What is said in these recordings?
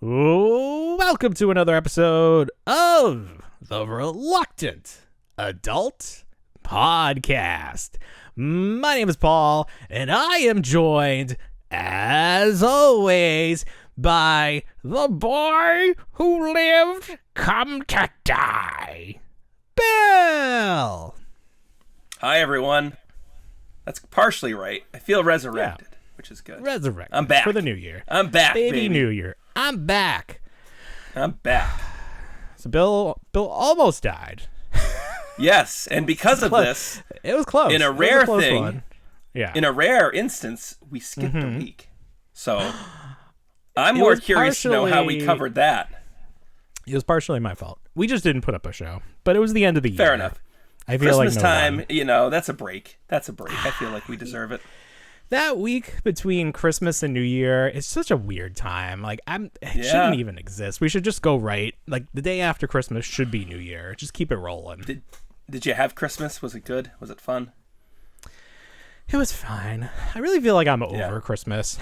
Welcome to another episode of the Reluctant Adult Podcast. My name is Paul, and I am joined, as always, by the boy who lived come to die, Bill. Hi, everyone. That's partially right. I feel resurrected, which is good. Resurrected. I'm back. For the new year. I'm back, baby. New year. I'm back. I'm back. So Bill almost died. Yes, and because of this, it was close. In a rare thing, one. Yeah. In a rare instance, we skipped a week. So I'm more curious to know how we covered that. It was partially my fault. We just didn't put up a show, but it was the end of the year. Fair enough. I feel Christmas like time, that's a break. That's a break. I feel like we deserve it. That week between Christmas and New Year, it's such a weird time. Like, it shouldn't even exist. We should just go right. Like, the day after Christmas should be New Year. Just keep it rolling. Did you have Christmas? Was it good? Was it fun? It was fine. I really feel like I'm over Christmas.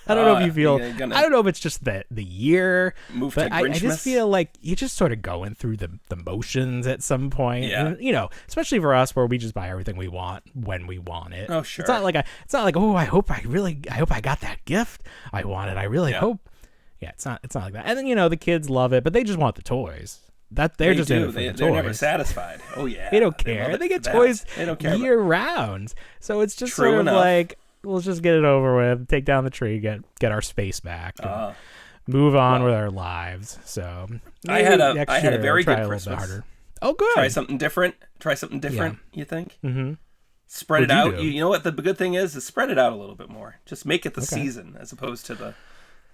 I don't know if you feel. I don't know if it's just the year, but I just feel like you're just sort of going through the motions at some point. Yeah. And, especially for us, where we just buy everything we want when we want it. Oh, sure. It's not like oh, I hope I got that gift I wanted. I really hope. Yeah, it's not like that. And then the kids love it, but they just want the toys. They're just in it for the toys. They're never satisfied. Oh yeah. They don't care. They get toys year round. So it's just sort of like, let's just get it over with, take down the tree, get our space back, and move on with our lives. So I had a very good Christmas. Oh, good. Try something different. Yeah. You think? Mm-hmm. Spread it out. You know what the good thing is spread it out a little bit more. Just make it the season as opposed to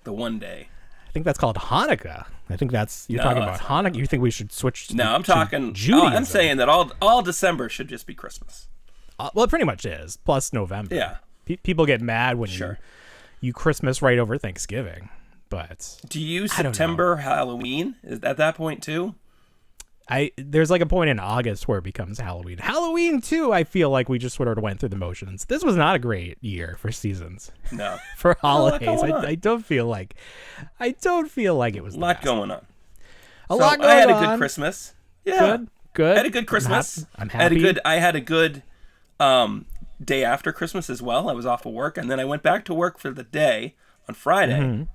the one day. I think that's called Hanukkah. I think you're talking about Hanukkah. You think we should switch? No, I'm talking Judaism. I'm saying that all December should just be Christmas. Well, it pretty much is. Plus November. Yeah. People get mad when you Christmas right over Thanksgiving, but do you use September Halloween? Is at that point too? There's like a point in August where it becomes Halloween. Halloween too. I feel like we just sort of went through the motions. This was not a great year for seasons. No, for holidays. I don't feel like it was a lot going on. A lot going on. I had a good Christmas. Yeah, good. I had a good Christmas. I'm happy. I had a good day after Christmas as well. I was off of work, and then I went back to work for the day on Friday,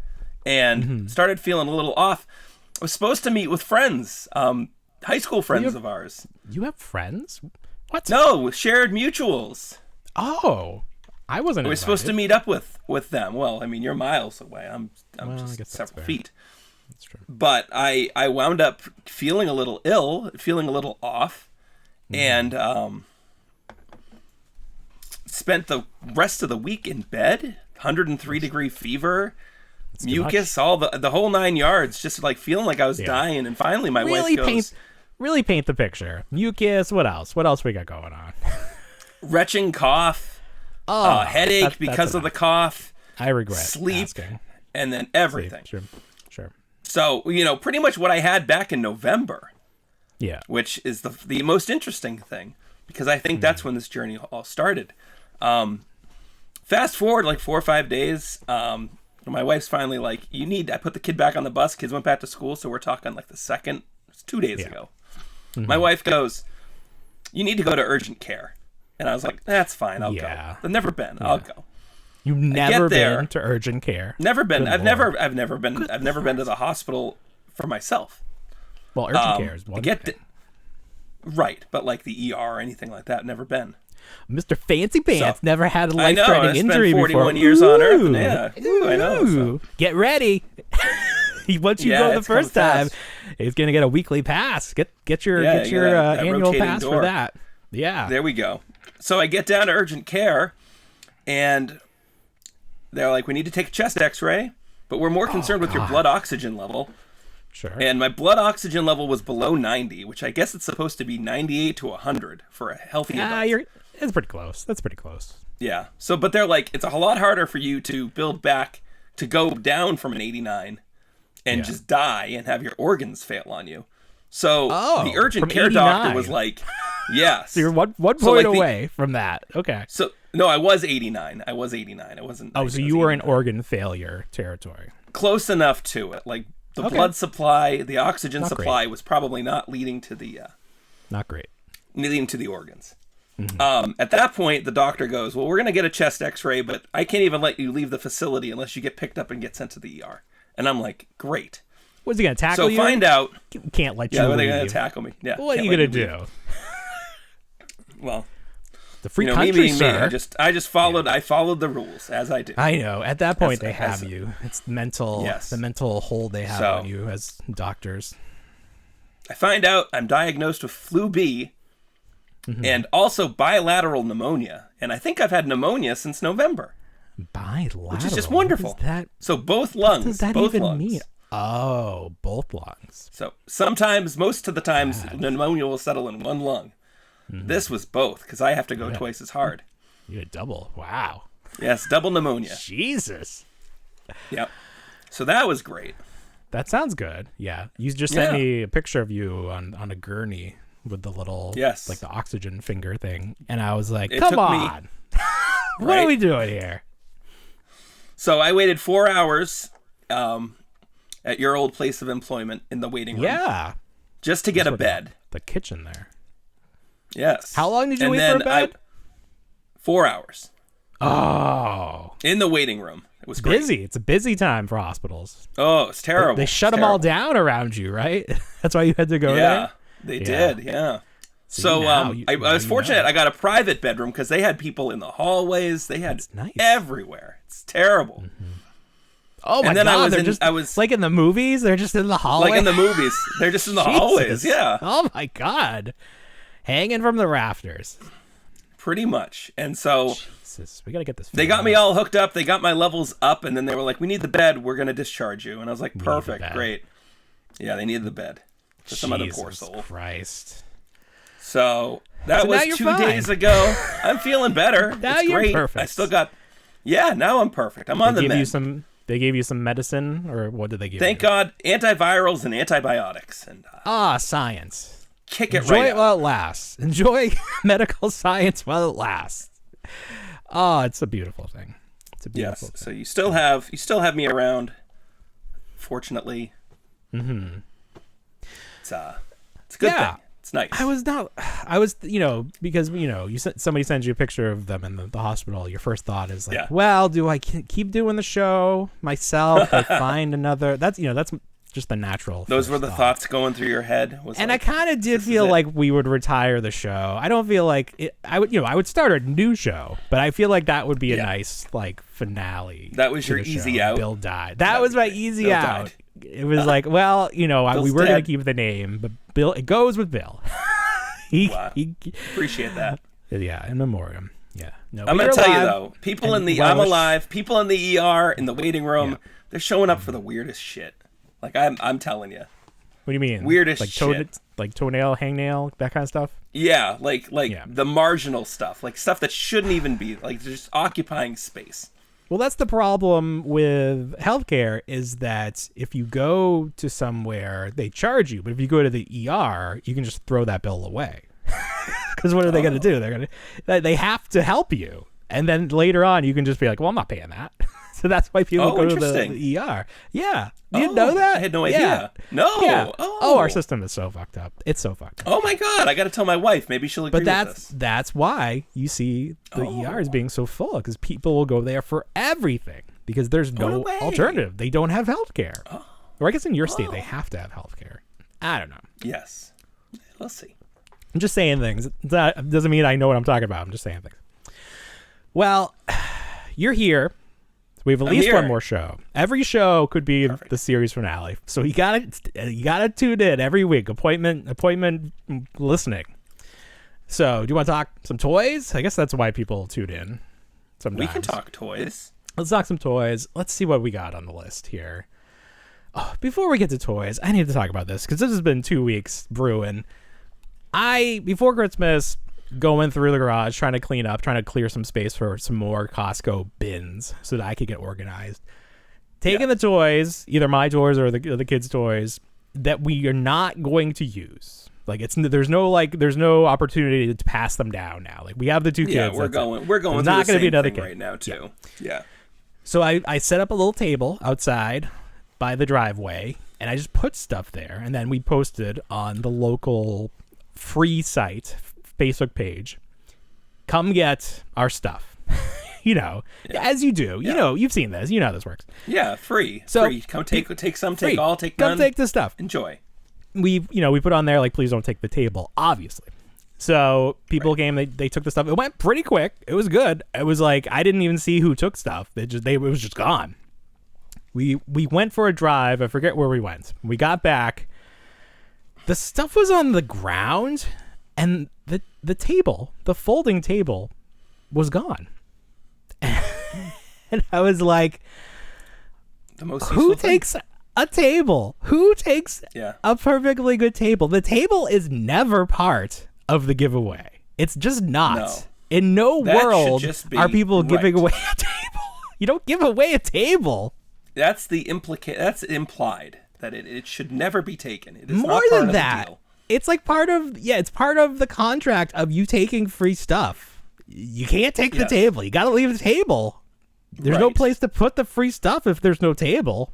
and started feeling a little off. I was supposed to meet with friends, high school friends of ours. You have friends? What? No, shared mutuals. Oh, I wasn't. We were supposed to meet up with them. Well, I mean, you're miles away. I'm just several feet. That's true. But I wound up feeling a little ill, feeling a little off, and spent the rest of the week in bed, 103-degree fever, mucus, all the whole 9 yards, just like feeling like I was dying. And finally my wife goes... Really paint the picture. Mucus, what else? What else we got going on? Retching cough, headache because of the cough. I regret sleep, asking. And then everything. Sure. So, pretty much what I had back in November. Yeah. Which is the most interesting thing, because I think that's when this journey all started. Fast forward like 4 or 5 days, my wife's finally like, I put the kid back on the bus, kids went back to school, so we're talking like the second, it's 2 days ago. My wife goes, you need to go to urgent care. And I was like, that's fine, I'll go. I've never been, I'll go. You've never been to urgent care? Never been. I've never been to the hospital for myself. Well, urgent care is one thing. Right, but like the ER or anything like that, never been. Mr. Fancy Pants never had a life-threatening injury before. 41 years on Earth. I know. So. Get ready. Once you go the first time, he's gonna get a weekly pass. Get your annual pass for that. Yeah. There we go. So I get down to urgent care, and they're like, "We need to take a chest X-ray, but we're more concerned with your blood oxygen level." Sure. And my blood oxygen level was below 90, which I guess it's supposed to be 98 to 100 for a healthy adult. It's pretty close. That's pretty close. Yeah. So, but they're like, it's a lot harder for you to build back, to go down from an 89 and just die and have your organs fail on you. So the urgent care 89. doctor was like, yes. So you're one point away from that. Okay. So, no, I was 89. I wasn't. Oh, so you were in organ failure territory. close enough to it. Like the blood supply, the oxygen supply was probably not leading to the not great. Leading to the organs. At that point, the doctor goes, well, we're going to get a chest x-ray, but I can't even let you leave the facility unless you get picked up and get sent to the ER. And I'm like, great. What's he going to tackle you? So find out. Can't let you leave. Yeah, they're going to tackle me. Yeah. What are you going to do? Well, the free country, sir. I just followed. I followed the rules as I do. I know. At that point, they have you. It's the mental hold they have on you as doctors. I find out I'm diagnosed with flu B and also bilateral pneumonia. And I think I've had pneumonia since November. Bilateral? Which is just wonderful. What is that? So both lungs. What does that both even lungs. mean? Oh, both lungs. So sometimes, most of the times, pneumonia will settle in one lung. This was both, because I have to go twice as hard. You had double. Wow. Yes, double pneumonia. Jesus. Yep. So that was great. That sounds good. Yeah. You just sent me a picture of you on a gurney with the little, like the oxygen finger thing. And I was like, come on. What are we doing here? So I waited 4 hours at your old place of employment in the waiting room. Yeah. Just to get a bed. The kitchen there. Yes. How long did you wait for a bed? 4 hours. Oh. In the waiting room. It was great. Busy. It's a busy time for hospitals. Oh, it's terrible. They shut them all down around you, right? That's why you had to go there? Yeah, they did. Yeah. So I was fortunate. I got a private bedroom because they had people in the hallways. They had everywhere. It's terrible. Oh my God! I was like in the movies. They're just in the hallway. Like in the movies, they're just in the hallways. Yeah. Oh my God! Hanging from the rafters. Pretty much. And so Jesus, we gotta get this. They got me all hooked up. They got my levels up, and then they were like, "We need the bed. We're gonna discharge you." And I was like, "Perfect, great." Yeah, they needed the bed for some other poor soul. Christ. So that was 2 days ago. I'm feeling better. Now it's you're great. perfect. I still got. Yeah, now I'm perfect. I'm on the mend. They gave you some medicine, or what did they give you? Thank God, antivirals and antibiotics, and science. Kick it Enjoy right it while it lasts. Enjoy medical science while it lasts. Oh, it's a beautiful thing. It's a beautiful thing. So you still have me around. Fortunately. It's a good thing. It's nice. Because somebody sends you a picture of them in the hospital. Your first thought is like, well, do I keep doing the show myself? I find another. That's just the natural. Those were the thoughts going through your head. I kind of did feel like we would retire the show. I don't feel like it. I would start a new show, but I feel like that would be a nice finale. That was your easy out. Bill died. That was my easy out. Died. It was like, well, we were going to keep the name, but Bill, it goes with Bill. he appreciate that. Yeah, in memoriam. Yeah. No, I'm going to tell you though, I'm alive. People in the ER, in the waiting room, they're showing up for the weirdest shit. Like I'm telling you. What do you mean? Weirdest shit. Like toenail, hangnail, that kind of stuff? Yeah, like the marginal stuff, like stuff that shouldn't even be, like just occupying space. Well, that's the problem with healthcare, is that if you go to somewhere, they charge you. But if you go to the ER, you can just throw that bill away. Because what are they going to do? They have to help you. And then later on, you can just be like, well, I'm not paying that. So that's why people go to the ER. Yeah. You didn't know that? I had no idea. Yeah. No. Yeah. Oh, our system is so fucked up. It's so fucked up. Oh my God. I got to tell my wife. Maybe she'll agree with this. But that's why you see the ERs being so full, because people will go there for everything because there's no alternative. They don't have healthcare. Or I guess in your state, they have to have healthcare. I don't know. Yes. We'll see. I'm just saying things. That doesn't mean I know what I'm talking about. I'm just saying things. Well, you're here. We have at least one more show. Every show could be the series finale. So you gotta tune in every week. Appointment listening. So do you want to talk some toys? I guess that's why people tune in. Sometimes we can talk toys. Let's talk some toys. Let's see what we got on the list here. Oh, before we get to toys, I need to talk about this because this has been 2 weeks brewing. Before Christmas, going through the garage, trying to clean up, trying to clear some space for some more Costco bins so that I could get organized. Taking the toys, either my toys or the kids' toys, that we are not going to use. Like there's no opportunity to pass them down now. Like we have the two kids. Yeah, we're going. There's not going to be another kid right now too. Yeah. So I set up a little table outside by the driveway, and I just put stuff there, and then we posted on the local free site Facebook page, come get our stuff. As you do. You've seen this. You know how this works. Yeah, free. So free. Come take some, take all, take none. Come take the stuff. Enjoy. We put on there like, please don't take the table, obviously. So people came, they took the stuff. It went pretty quick. It was good. It was like I didn't even see who took stuff. It was just gone. We went for a drive. I forget where we went. We got back. The stuff was on the ground, and the table, the folding table, was gone. And I was like, who takes a table? Who takes a perfectly good table? The table is never part of the giveaway. It's just not. No. In no world are people giving away a table. You don't give away a table. That's implied that it should never be taken. It is more not part than of that. The deal. It's like it's part of the contract of you taking free stuff. You can't take the table. You got to leave the table. There's no place to put the free stuff if there's no table.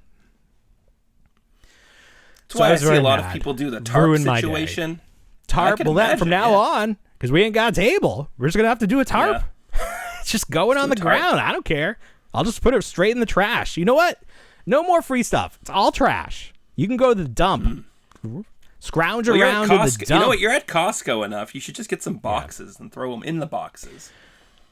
That's why I see a lot of people do the tarp situation. Tarp, from now on, because we ain't got a table, we're just going to have to do a tarp. It's just going on the ground. I don't care. I'll just put it straight in the trash. You know what? No more free stuff. It's all trash. You can go to the dump. Scrounge around to the dump. You know what? You're at Costco enough. You should just get some boxes and throw them in the boxes.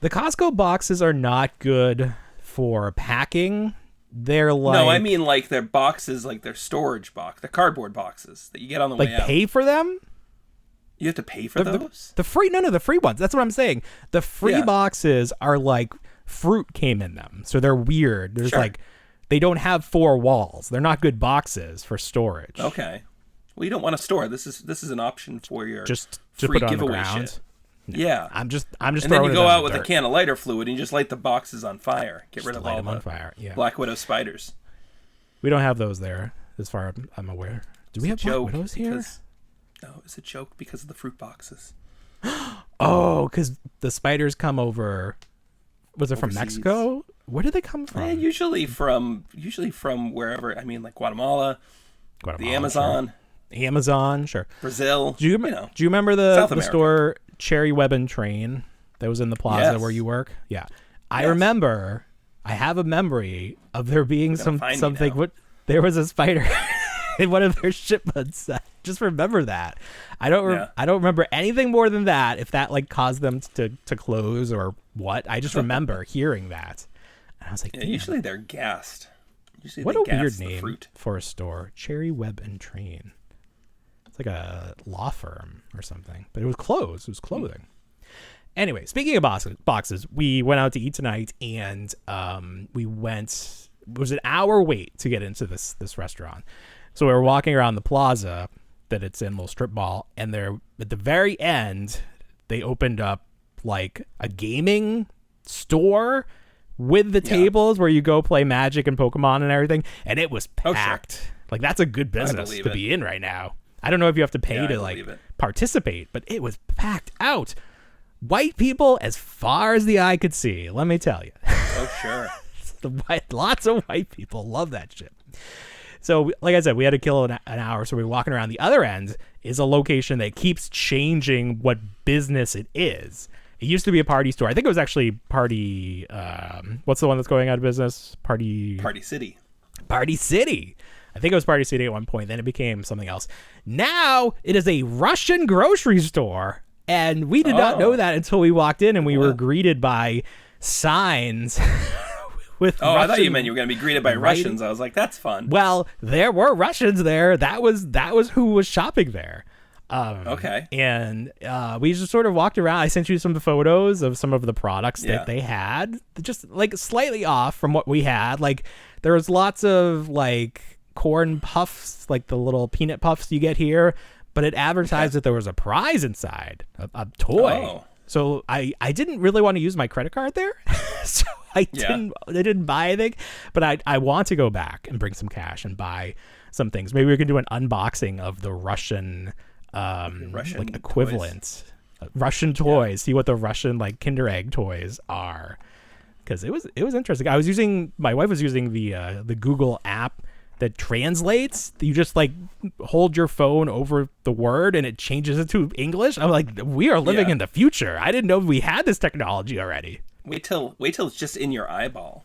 The Costco boxes are not good for packing. They're like... No, I mean like their boxes, like their storage box, the cardboard boxes that you get on the way out. Like pay for them? You have to pay for those? The free ones. That's what I'm saying. The free boxes are like fruit came in them. So they're weird. There's they don't have 4 walls. They're not good boxes for storage. Okay. Well, you don't want to store. This is an option for your just free put it giveaway on the ground. Shit. No. Yeah. I'm just and then you go out with a can of lighter fluid and you just light the boxes on fire. Get rid of all the Black Widow spiders. We don't have those there, as far as I'm aware. Do we have Black Widows here? No, it's a joke because of the fruit boxes. Oh, because the spiders come over. Was it from Mexico? Where did they come from? Usually from wherever. I mean, like Guatemala, the Amazon. Sure. Amazon, sure. Brazil. Do you remember the store Cherry Webbin Train that was in the plaza where you work? Yeah. I remember. I have a memory of there being something. There was a spider in one of their shipments. I just remember that. I don't remember anything more than that. If that like caused them to close or what, I just remember hearing that. And I was like, usually they're gassed. What a weird name for a store. Cherry Webbin Train. It's like a law firm or something, but it was clothes. It was clothing. Anyway, speaking of boxes, we went out to eat tonight, and it was an hour wait to get into this restaurant. So we were walking around the plaza that it's in, little strip mall, and there at the very end, they opened up like a gaming store with the tables where you go play Magic and Pokemon and everything, and it was packed. Sure. Like that's a good business to be in right now. I don't know if you have to pay to participate, but it was packed out. White people as far as the eye could see, let me tell you. Oh, sure. Lots of white people love that shit. So, like I said, we had to kill an hour, so we were walking around. The other end is a location that keeps changing what business it is. It used to be a party store. I think it was actually Party... what's the one that's going out of business? Party City. Party City. I think it was Party City at one point. Then it became something else. Now, it is a Russian grocery store. And we did not know that until we walked in and we were greeted by signs with Russian, I thought you meant you were going to be greeted by Russians. I was like, that's fun. Well, there were Russians there. That was who was shopping there. Okay. And we just sort of walked around. I sent you some photos of some of the products that they had, just like slightly off from what we had. Like there was lots of like corn puffs, like the little peanut puffs you get here. But it advertised that there was a prize inside, a toy. Oh. So I didn't really want to use my credit card there. So I didn't buy anything. But I want to go back and bring some cash and buy some things. Maybe we can do an unboxing of the Russian like equivalent. Russian toys. Yeah. See what the Russian like Kinder Egg toys are. Because it was interesting. My wife was using the Google app that translates. You just like hold your phone over the word and it changes it to English. I'm like, we are living in the future. I didn't know we had this technology already. Wait till it's just in your eyeball.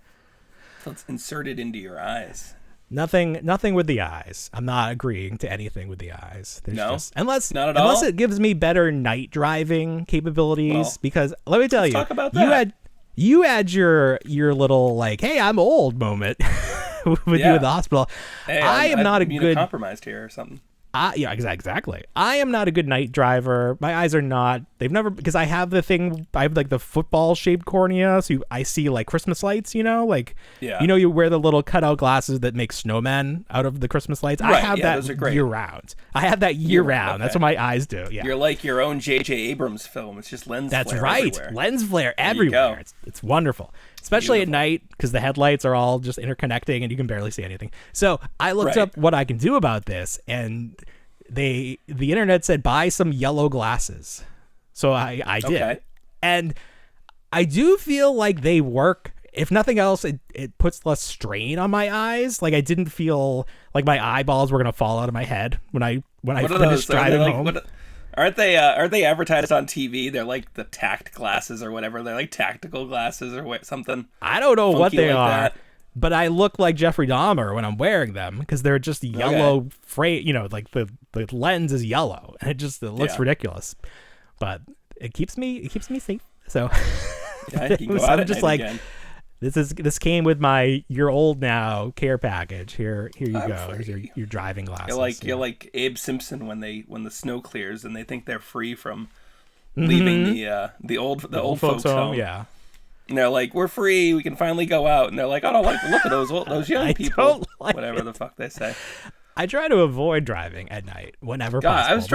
Till it's inserted into your eyes. Nothing with the eyes. I'm not agreeing to anything with the eyes. Unless it gives me better night driving capabilities. Because let me tell you, talk about that. You had your little like, hey, I'm old moment with you in the hospital. Hey, I am not a good compromised here or something. Yeah, exactly. I am not a good night driver. My eyes are not. They've never, because I have the thing. I have like the football shaped cornea, so I see like Christmas lights. You know, like you wear the little cutout glasses that make snowmen out of the Christmas lights. Right, I have that year round. I have that year round. Okay. That's what my eyes do. Yeah, you're like your own J.J. Abrams film. It's just lens. That's flare right. Everywhere. Lens flare everywhere. It's wonderful. Especially at night, because the headlights are all just interconnecting and you can barely see anything. So I looked up what I can do about this, and the internet said buy some yellow glasses. So I did. Okay. And I do feel like they work. If nothing else, it puts less strain on my eyes. Like I didn't feel like my eyeballs were going to fall out of my head when I finished driving home. Aren't they advertised on TV? They're like the tact glasses or whatever. They're like tactical glasses or something. I don't know what they are, but I look like Jeffrey Dahmer when I'm wearing them because they're just yellow frame. You know, like the lens is yellow and it looks ridiculous. But it keeps me safe. So I'm just like, again. This came with my "you're old now" care package. Here you go. Here's your driving glasses. You're like Abe Simpson when the snow clears and they think they're free from leaving the old folks home. Yeah. And they're like, we're free. We can finally go out. And they're like, I don't like to look at those young people. Whatever the fuck they say. I try to avoid driving at night whenever possible. I was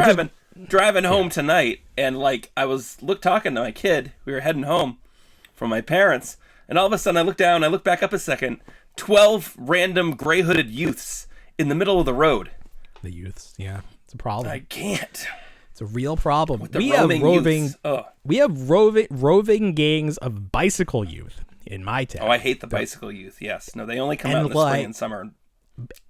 driving home tonight, and like I was talking to my kid. We were heading home from my parents. And all of a sudden, I look down, I look back up a second. 12 random gray-hooded youths in the middle of the road. The youths, yeah. It's a problem. I can't. It's a real problem. We have roving gangs of bicycle youth in my town. Oh, I hate the bicycle youth, yes. No, they only come out in the spring and summer.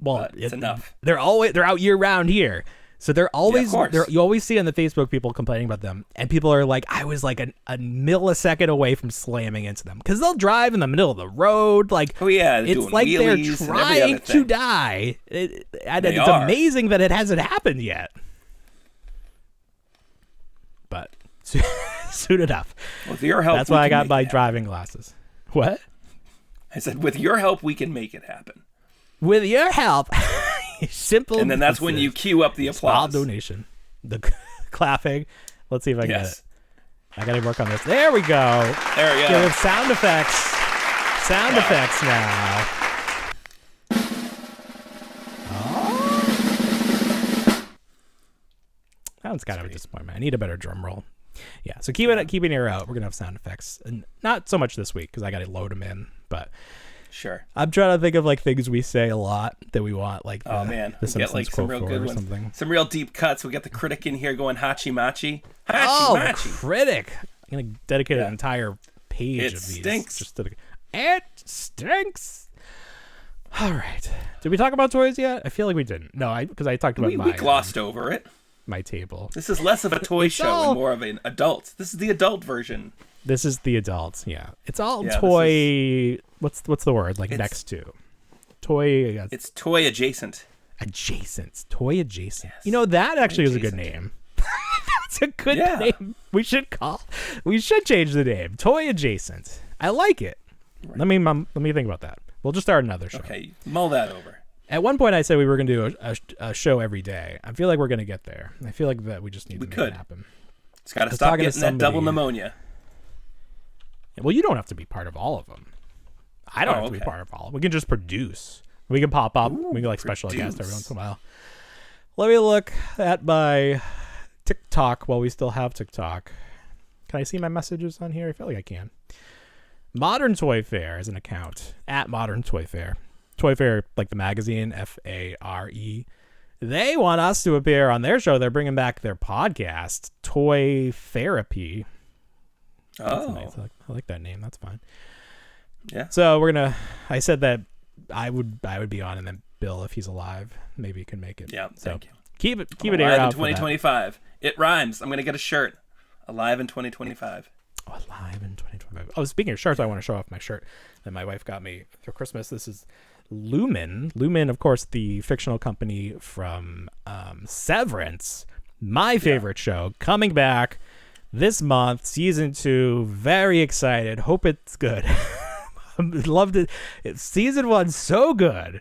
Well, it's enough. They're out year-round here. So they're always you always see on the Facebook people complaining about them, and people are like, I was like a millisecond away from slamming into them because they'll drive in the middle of the road, like it's like they're trying to die. It's amazing that it hasn't happened yet, but soon enough. With your help, that's why I got my driving glasses. What? I said, with your help, we can make it happen. With your help. Simple. And then that's when you cue up the applause. Small donation. The clapping. Let's see if I can get it. I got to work on this. There we go. There we go. Yeah, with sound effects. Sound effects now. Oh. That one's kind of a disappointment. I need a better drum roll. Yeah, so keep an ear out. We're going to have sound effects. And not so much this week because I got to load them in. But sure. I'm trying to think of like things we say a lot that we want, like the get like some real good ones, something. Some real deep cuts. We got the critic in here going hachi machi. The critic! I'm gonna dedicate an entire page of these. It stinks. All right. Did we talk about toys yet? I feel like we didn't. No, because I talked about we glossed over it. My table. This is less of a toy show and more of an adult. This is the adult version. This is the adults, yeah. It's all toy. What's the word? Like next to toy. It's toy adjacent. Toy adjacent. Yes. You know that actually is a good name. That's a good name. We should change the name. Toy adjacent. I like it. Right. Let me think about that. We'll just start another show. Okay, mull that over. At one point, I said we were going to do a show every day. I feel like we're going to get there. I feel like that we just need to make it happen. It's got to stop getting that double pneumonia. Well, you don't have to be part of all of them. I don't have to be part of all of them. We can just produce. We can pop up. We can special guest every once in a while. Let me look at my TikTok while we still have TikTok. Can I see my messages on here? I feel like I can. Modern Toy Fair is an account. At Modern Toy Fair. Toy Fair, like the magazine, Fare. They want us to appear on their show. They're bringing back their podcast, Toy Therapy. That's nice. I like that name. That's fine. Yeah. So I said that I would be on, and then Bill, if he's alive. Maybe he can make it. Yeah, thank you. Keep it alive air out in 2025. It rhymes. I'm gonna get a shirt. Alive in 2025. Oh, alive in 2025. Oh, speaking of shirts, I want to show off my shirt that my wife got me for Christmas. This is Lumen. Lumen, of course, the fictional company from Severance, my favorite show, coming back this month, season 2. Very excited. Hope it's good. Loved it. Season 1 so good.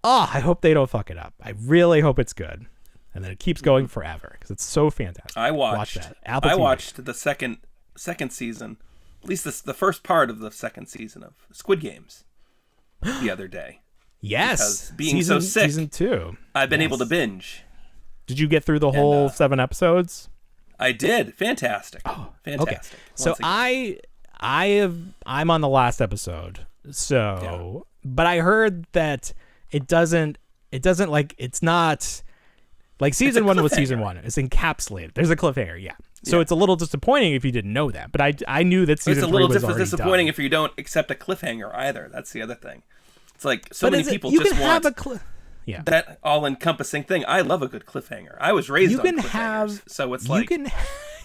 Oh, I hope they don't fuck it up. I really hope it's good, and then it keeps going forever because it's so fantastic. I watched the second season, at least the first part of the second season of Squid Games the other day. Yes, because being so sick, season 2, I've been able to binge. Did you get through the whole 7 episodes? I did. Fantastic. Oh, fantastic. Okay. So I'm on the last episode. So, but I heard that it doesn't like, it's not like season 1 was season 1. It's encapsulated. There's a cliffhanger. Yeah. So it's a little disappointing if you didn't know that, but I knew that season 3 was already done. It's a little disappointing if you don't accept a cliffhanger either. That's the other thing. It's like so many people just want that all-encompassing thing. I love a good cliffhanger. I was raised on cliffhangers, so it's like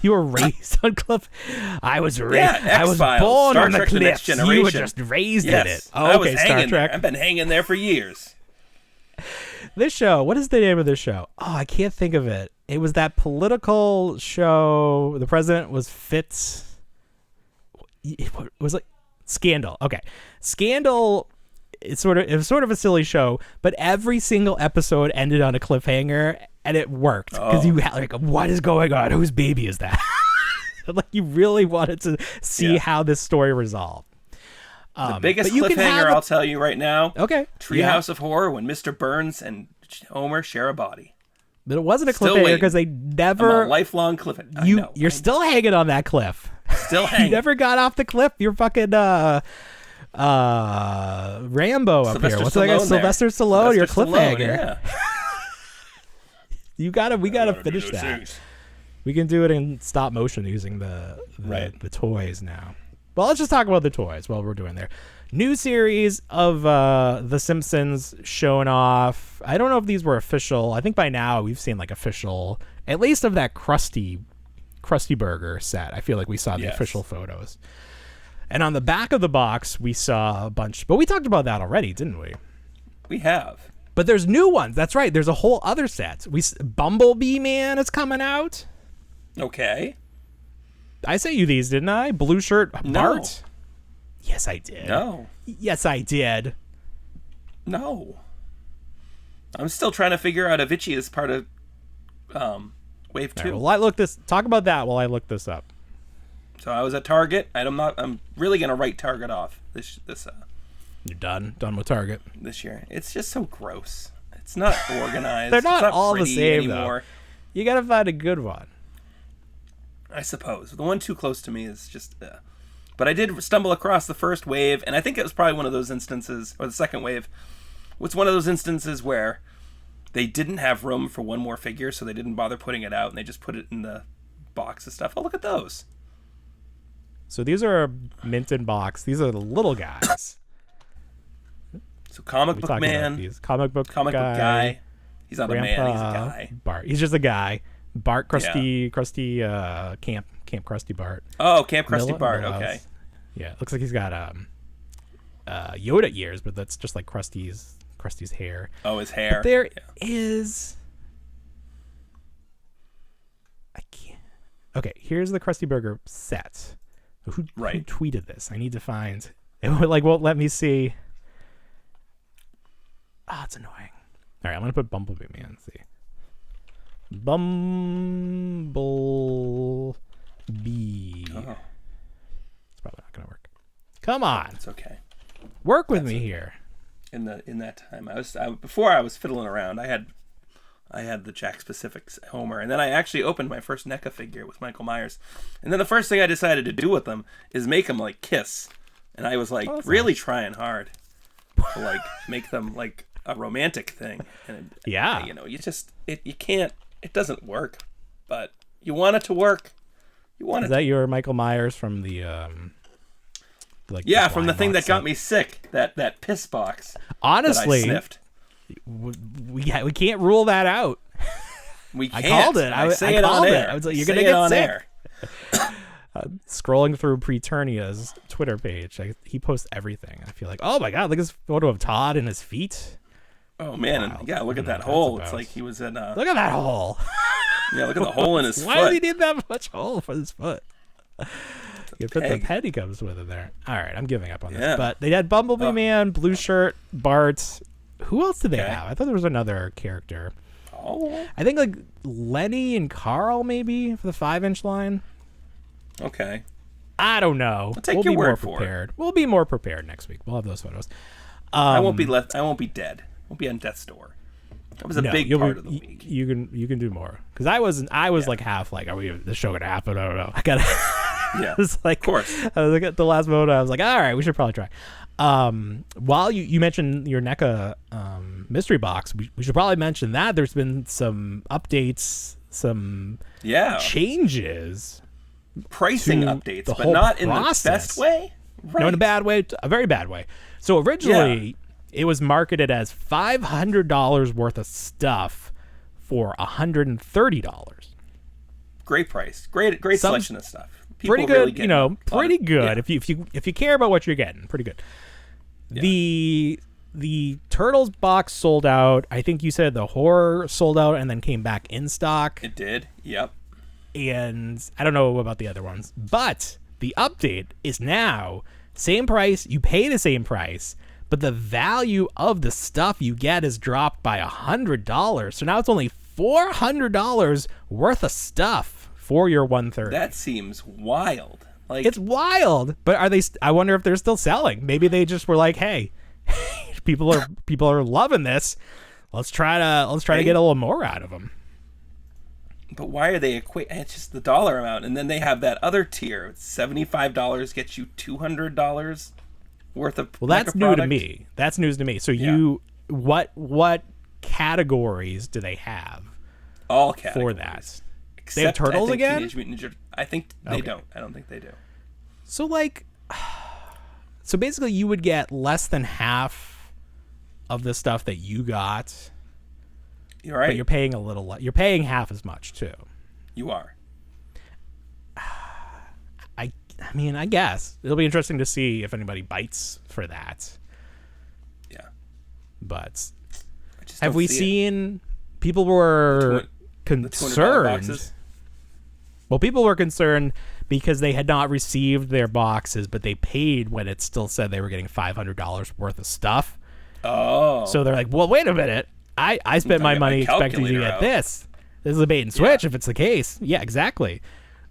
you were raised on cliff. I was raised. Yeah, I was born on the cliffs. You were just raised in it. Oh, okay, Star Trek. I've been hanging there for years. This show. What is the name of this show? Oh, I can't think of it. It was that political show. The president was Fitz. It was like Scandal. Okay, Scandal. It was sort of a silly show, but every single episode ended on a cliffhanger, and it worked because you had like, what is going on? Whose baby is that? Like you really wanted to see how this story resolved. The biggest cliffhanger, I'll tell you right now. Okay, Treehouse of Horror, when Mr. Burns and Homer share a body. But it wasn't a cliffhanger because they never. I'm a lifelong cliffhanger. You're still hanging on that cliff. Still hanging. You never got off the cliff. You're fucking Rambo up here. What's that guy? Sylvester Stallone. Your cliffhanger. Yeah. We gotta finish that. We can do it in stop motion using the toys now. Well, let's just talk about the toys while we're doing there. New series of The Simpsons showing off. I don't know if these were official. I think by now we've seen like official, at least of that Krusty Burger set. I feel like we saw the official photos. And on the back of the box, we saw a bunch. But we talked about that already, didn't we? We have. But there's new ones. That's right. There's a whole other set. Bumblebee Man is coming out. Okay. I sent you these, didn't I? Blue shirt Bart? No. Yes, I did. No. Yes, I did. No. I'm still trying to figure out Avicii is part of Wave 2. Right, well, talk about that while I look this up. So I was at Target. I'm really gonna write Target off this. You're done with Target this year. It's just so gross. It's not organized. They're not all the same anymore. Though. You gotta find a good one. I suppose the one too close to me is just. But I did stumble across the first wave, and I think it was probably one of those instances, or the second wave. Was one of those instances where they didn't have room for one more figure, so they didn't bother putting it out, and they just put it in the box of stuff. Oh, look at those. So these are mint in box. These are the little guys. So comic book man. Comic book guy. He's not Grandpa, a man, he's a guy. Bart. He's just a guy. Bart, Krusty, Camp Krusty Bart. Oh, Camp Krusty Bart, okay. Yeah, it looks like he's got Yoda ears, but that's just like Krusty's hair. Oh, his hair. But there is... I can't... Okay, here's the Krusty Burger set. Who tweeted this? I need to find. It won't let me see. It's annoying. All right, I'm gonna put Bumblebee Man. Let's see. Bumblebee. Oh. It's probably not gonna work. Come on. It's okay. Work with me here. In that time, before I was fiddling around. I had the Jack Specifics Homer, and then I actually opened my first NECA figure with Michael Myers. And then the first thing I decided to do with them is make them like kiss. And I was like really trying hard to like make them like a romantic thing. And you can't. It doesn't work. But you want it to work. Is that your Michael Myers from the from the thing that got me sick? That piss box. Honestly, that I sniffed. we can't rule that out. We can't. I called it. I say I it called on it. air. I was like, you're say gonna it get on sick. air. Scrolling through Preternia's Twitter page, he posts everything. I feel like, oh my god, look at this photo of Todd and his feet. Oh man, and yeah, look at that hole. It's like he was in. Look at that hole. Yeah, look at the hole in his Why foot. does he need that much hole for his foot? You put the pet he comes with in there. All right, I'm giving up on this. But they had Bumblebee Man, Blue Shirt, Bart. Who else did they have? I thought there was another character. Oh. I think like Lenny and Carl maybe for the 5-inch line. Okay. I don't know. I'll take your word for it. We'll be more prepared next week. We'll have those photos. I won't be dead. I won't be on death's door. That was a big part of the week. You can do more because I was like half like, are we the show gonna happen? I don't know. I gotta. Yeah. It's like, of course. I was like at the last moment. I was like, all right, we should probably try. While you mentioned your NECA mystery box, we should probably mention that there's been some updates, some changes, pricing updates, but not in the best way. Right. No, in a bad way, a very bad way. So originally, it was marketed as $500 worth of stuff for $130. Great price, great selection of stuff. People pretty good, really pretty good. If you care about what you're getting, pretty good. Yeah. The Turtles box sold out. I think you said the horror sold out and then came back in stock. It did. Yep. And I don't know about the other ones, but the update is now same price. You pay the same price, but the value of the stuff you get is dropped by $100. So now it's only $400 worth of stuff for your 130. That seems wild. Like, it's wild, but are they? I wonder if they're still selling. Maybe they just were like, "Hey, people are loving this. Let's try to get a little more out of them." But why are they it's just the dollar amount, and then they have that other tier. $75 gets you $200 worth of. Well, that's new to me. That's news to me. So what categories do they have? All categories for that. They have Turtles again? I think they don't. I don't think they do. So so basically you would get less than half of the stuff that you got. You're right. But you're paying a little you're paying half as much too. You are. I mean, I guess. It'll be interesting to see if anybody bites for that. Yeah. But have we seen people were concerned? Well, people were concerned because they had not received their boxes, but they paid when it still said they were getting $500 worth of stuff. Oh. So they're like, well, wait a minute. I spent my money expecting to get this. This is a bait and switch if it's the case. Yeah, exactly.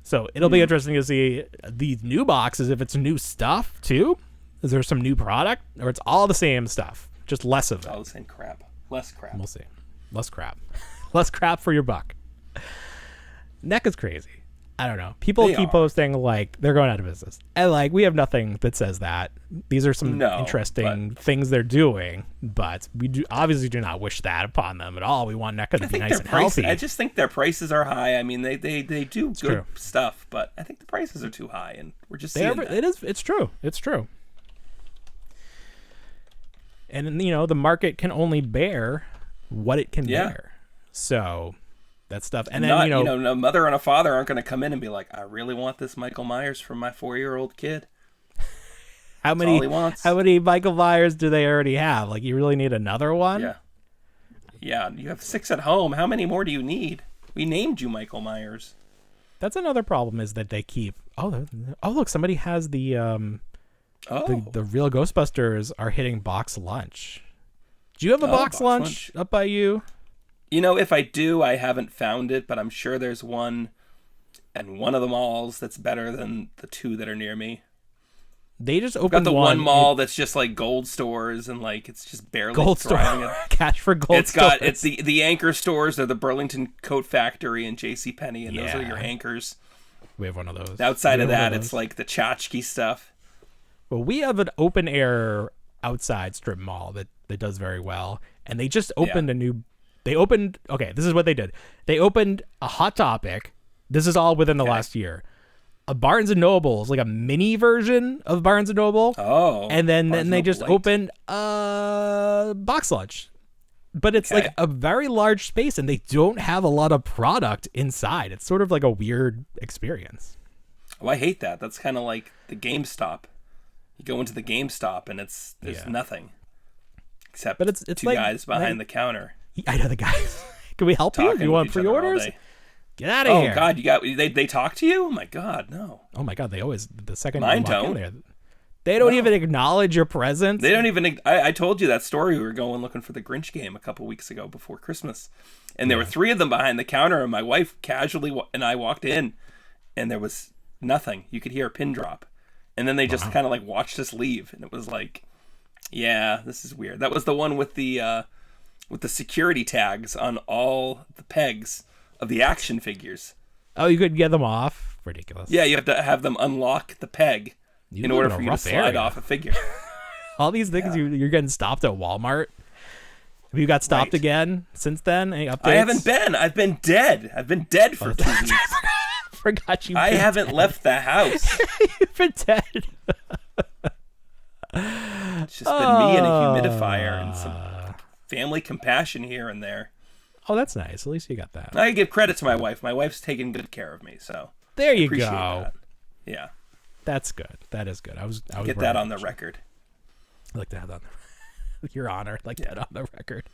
So it'll be interesting to see these new boxes, if it's new stuff too. Is there some new product? Or it's all the same stuff, just less of it. All the same crap. Less crap. We'll see. Less crap. Less crap for your buck. NECA's crazy. I don't know. People keep posting like they're going out of business. And we have nothing that says that. These are some interesting things they're doing, but we obviously do not wish that upon them at all. We want NECA to be nice and healthy. I just think their prices are high. I mean, they do good stuff, but I think the prices are too high, and we're just seeing that. It's true. It's true. And the market can only bear what it can bear. So that stuff, and then a mother and a father aren't going to come in and be like, I really want this Michael Myers from my 4-year-old kid. How many Michael Myers do they already have? You really need another one? Yeah. You have 6 at home. How many more do you need? We named you Michael Myers. That's another problem, is that they keep. Oh, look! Somebody has the real Ghostbusters are hitting box lunch. Do you have a box lunch up by you? If I do, I haven't found it, but I'm sure there's one at one of the malls that's better than the 2 that are near me. They just opened one mall that's just gold stores, and it's just barely gold thriving. Cash for gold stores. It's the anchor stores are the Burlington Coat Factory and JCPenney, and those are your anchors. We have one of those. Outside of that, it's the tchotchke stuff. Well, we have an open air outside strip mall that does very well, and they just opened this is what they did. They opened a Hot Topic. This is all within the last year. A Barnes & Noble's, a mini version of Barnes & Noble. Oh. And then they just opened a box lunch. but it's like a very large space, and they don't have a lot of product inside. It's sort of like a weird experience. Oh, I hate that. That's kind of like the GameStop. You go into the GameStop, and there's nothing except it's two like, guys behind the counter. I know the guys. Can we help you? You want pre-orders? Get out of here! Oh God, they talk to you? Oh my God, no! Oh my God, they always the second mine you walk in there, they don't even acknowledge your presence. They don't even. I told you that story. We were going looking for the Grinch game a couple weeks ago before Christmas, and there were 3 of them behind the counter, and my wife casually and I walked in, and there was nothing. You could hear a pin drop, and then they just kind of like watched us leave, and it was like, yeah, this is weird. That was the one with the security tags on all the pegs of the action figures. Oh, you could get them off? Ridiculous. Yeah, you have to have them unlock the peg in order for you to slide off a figure. All these things, you're getting stopped at Walmart. Have you got stopped again since then? Any updates? I haven't been. I've been dead. I've been dead for 2 weeks. Forgot you. I haven't left the house. You've been dead. It's just been me and a humidifier and some family compassion here and there. Oh, that's nice. At least you got that. I give credit to my wife. My wife's taking good care of me, so there you go. That. Yeah, that's good. That is good. I was get that on the record. I like to have that on your honor. Like that on the record.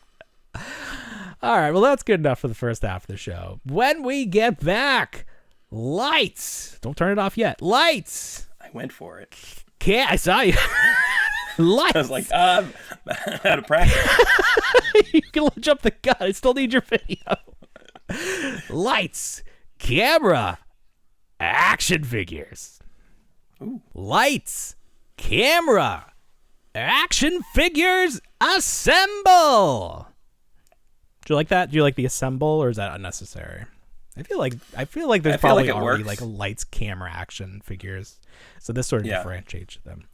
All right. Well, that's good enough for the first half of the show. When we get back, lights. Don't turn it off yet. Lights. I went for it. I saw you. Lights. I was like, I'm out of practice. You can jump the gun. I still need your video. Lights, camera, action figures. Ooh. Lights, camera, action figures, assemble. Do you like that? Do you like the assemble, or is that unnecessary? I feel like there's probably already like lights, camera, action figures. So this sort of differentiates them.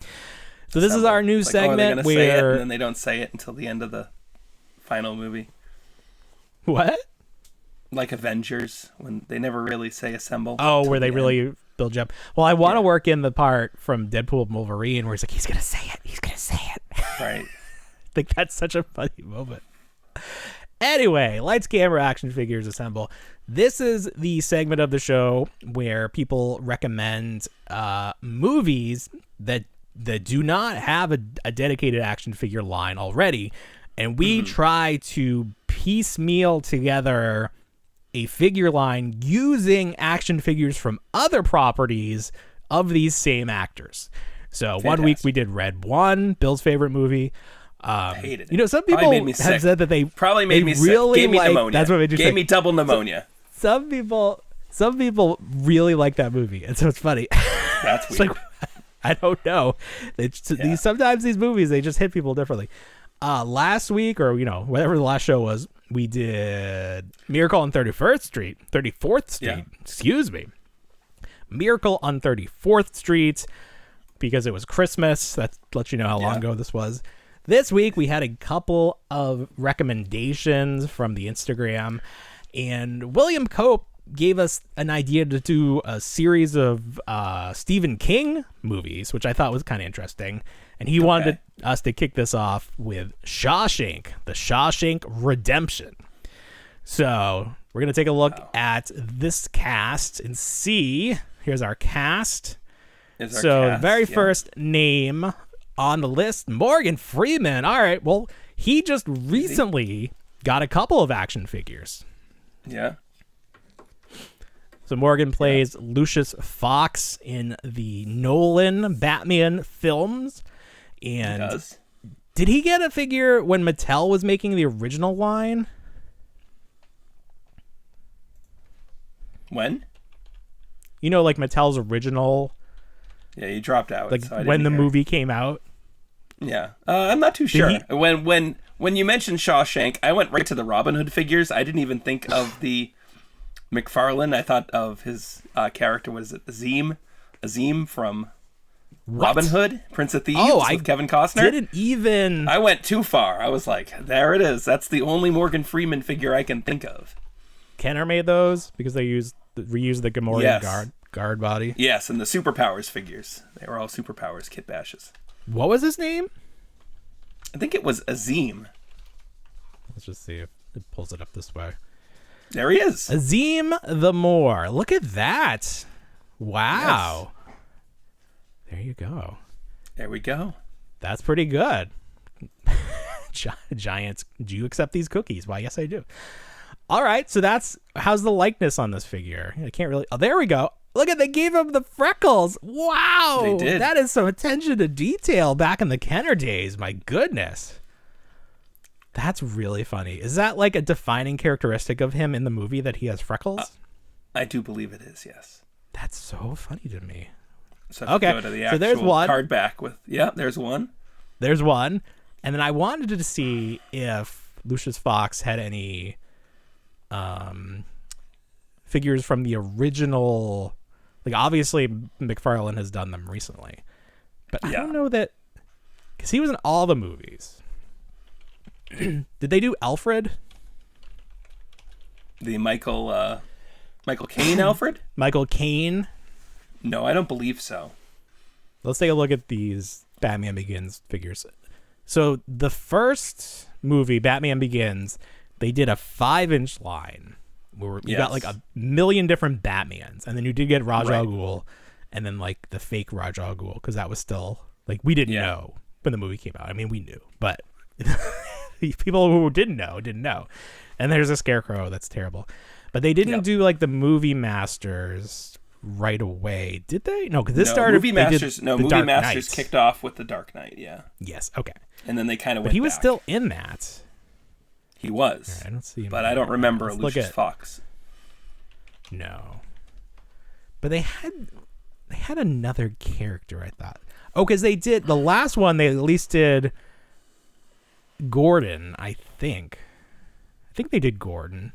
So this is our new segment where say it and then they don't say it until the end of the final movie. What? Like Avengers, when they never really say assemble. Oh, where they really build you up. Well, I want to work in the part from Deadpool and Wolverine where he's like, he's gonna say it. He's gonna say it. Right. I think that's such a funny moment. Anyway, lights, camera, action figures, assemble. This is the segment of the show where people recommend movies that do not have a dedicated action figure line already, and we try to piecemeal together a figure line using action figures from other properties of these same actors. So one week we did Red 1, Bill's favorite movie. I hated it. You know, some people have said that they probably made me really sick. Gave me pneumonia. That's what made you Gave me double pneumonia. Some people really like that movie, and so it's funny. That's weird. Like, I don't know. Sometimes these movies, they just hit people differently. Last week, or whatever the last show was, we did Miracle on 34th Street. Excuse me. Miracle on 34th Street, because it was Christmas. That lets you know how long ago this was. This week, we had a couple of recommendations from the Instagram, and William Cope gave us an idea to do a series of Stephen King movies, which I thought was kind of interesting. And he wanted us to kick this off with Shawshank, the Shawshank Redemption. So we're going to take a look at this cast and see. Here's our cast. The very first name on the list, Morgan Freeman. All right, well, he just recently got a couple of action figures. Yeah. So Morgan plays Lucius Fox in the Nolan Batman films. And he does. Did he get a figure when Mattel was making the original line? When? Like Mattel's original. Yeah, he dropped out. Like so when the movie came out. Yeah, I'm not too sure. When you mentioned Shawshank, I went right to the Robin Hood figures. I didn't even think of the McFarlane. I thought of his character was Azim from Robin Hood, Prince of Thieves, with Kevin Costner. I went too far. I was like, there it is. That's the only Morgan Freeman figure I can think of. Kenner made those because they reused the Gamorrean guard body. Yes, and the Superpowers figures. They were all Superpowers kit bashes. What was his name? I think it was Azim. Let's just see if it pulls it up this way. There he is. Azim the Moor. Look at that. Wow. Yes. There you go. There we go. That's pretty good. Giants, do you accept these cookies? Why, yes, I do. All right, so how's the likeness on this figure? I can't really. Oh, there we go. Look at, they gave him the freckles. Wow. They did. That is some attention to detail back in the Kenner days. My goodness. That's really funny. Is that like a defining characteristic of him in the movie that he has freckles? I do believe it is, yes. That's so funny to me. So okay, go to the actual there's one. Card back with, there's one. There's one. And then I wanted to see if Lucius Fox had any figures from the original. Like, obviously, McFarlane has done them recently. But I don't know that, because he was in all the movies. Did they do Alfred? The Michael Caine Alfred? Michael Caine? No, I don't believe so. Let's take a look at these Batman Begins figures. So the first movie, Batman Begins, they did a 5-inch line where you got like a million different Batmans, and then you did get Ra's al Ghul, and then like the fake Ra's al Ghul, because that was still like, we didn't know when the movie came out. I mean, we knew, but people who didn't know. And there's a Scarecrow that's terrible, but they didn't do like the Movie Masters right away, did they? No, because this started. Movie Masters kicked off with the Dark Knight. Yeah. Yes. Okay. And then they kind of went. But he was back. still in that. He was. Right, I don't see him, but I don't remember Lucius Fox. No. But they had another character, I thought. Oh, because they did the last one. They at least did Gordon, I think. I think they did Gordon.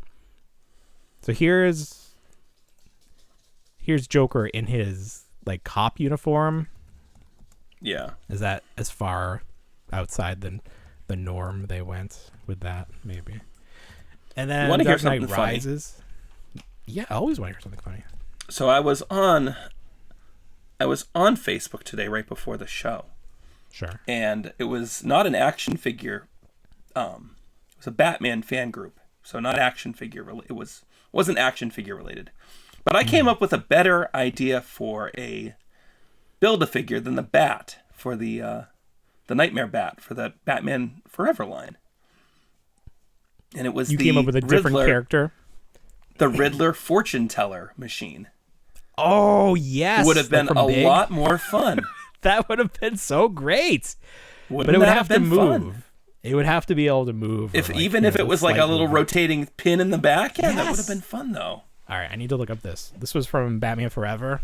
So here's Joker in his like cop uniform. Yeah. Is that as far outside than the norm they went with that? Maybe. And then Dark Knight Rises. Funny? Yeah, I always want to hear something funny. So I was on Facebook today right before the show. Sure. And it was not an action figure. It was a Batman fan group. So not action figure. It wasn't action figure related. But I came up with a better idea for a Build-A-Figure than the Bat for the Nightmare Bat for the Batman Forever line. And it was came up with a different character? The Riddler fortune teller machine. Oh, yes. Would have been a lot more fun. That would have been so great. But it would have to move. Fun? It would have to be able to move. If it was like a little rotating pin in the back, that would have been fun though. All right, I need to look up this. This was from Batman Forever?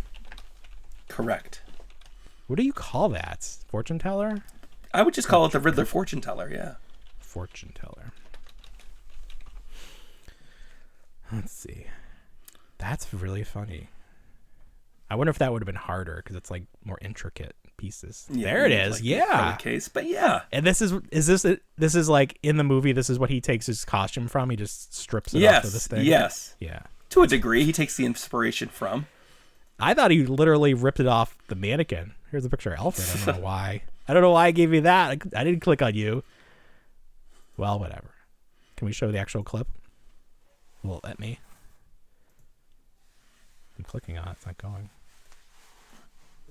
Correct. What do you call that? Fortune teller? I would just call it the Riddler fortune teller, yeah. Fortune teller. Let's see. That's really funny. I wonder if that would have been harder because it's like more intricate pieces. Yeah, there it is. Like case, but yeah. And this is like in the movie. This is what he takes his costume from. He just strips it off of this thing. Yes. Yeah. To a degree, he takes the inspiration from. I thought he literally ripped it off the mannequin. Here's a picture of Alfred. I don't know why. I don't know why I gave you that. I didn't click on you. Well, whatever. Can we show the actual clip? Will it let me? I'm clicking on it. It's not going.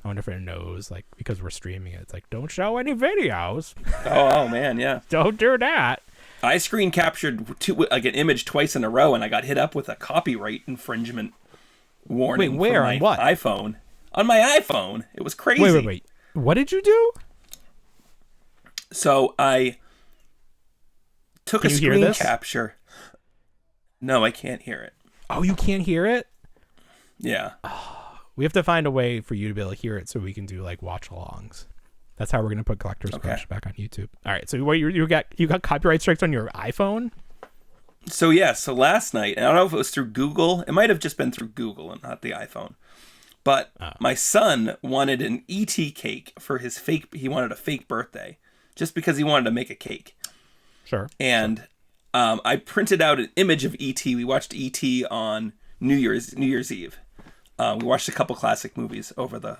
I wonder if it knows, like, because we're streaming it. It's like, don't show any videos. Oh man, yeah. Don't do that. I screen captured an image twice in a row, and I got hit up with a copyright infringement warning. Wait, where? On what? iPhone. On my iPhone. It was crazy. Wait. What did you do? So I took a screen capture. No, I can't hear it. Oh, you can't hear it? Yeah. We have to find a way for you to be able to hear it so we can do like watch alongs. That's how we're going to put Collector's Crush back on YouTube. All right. So what you got copyright strikes on your iPhone? So so last night, and I don't know if it was through Google. It might have just been through Google and not the iPhone. But my son wanted an ET cake for his he wanted a fake birthday just because he wanted to make a cake. Sure. And I printed out an image of ET. We watched ET on New Year's Eve. We watched a couple classic movies over the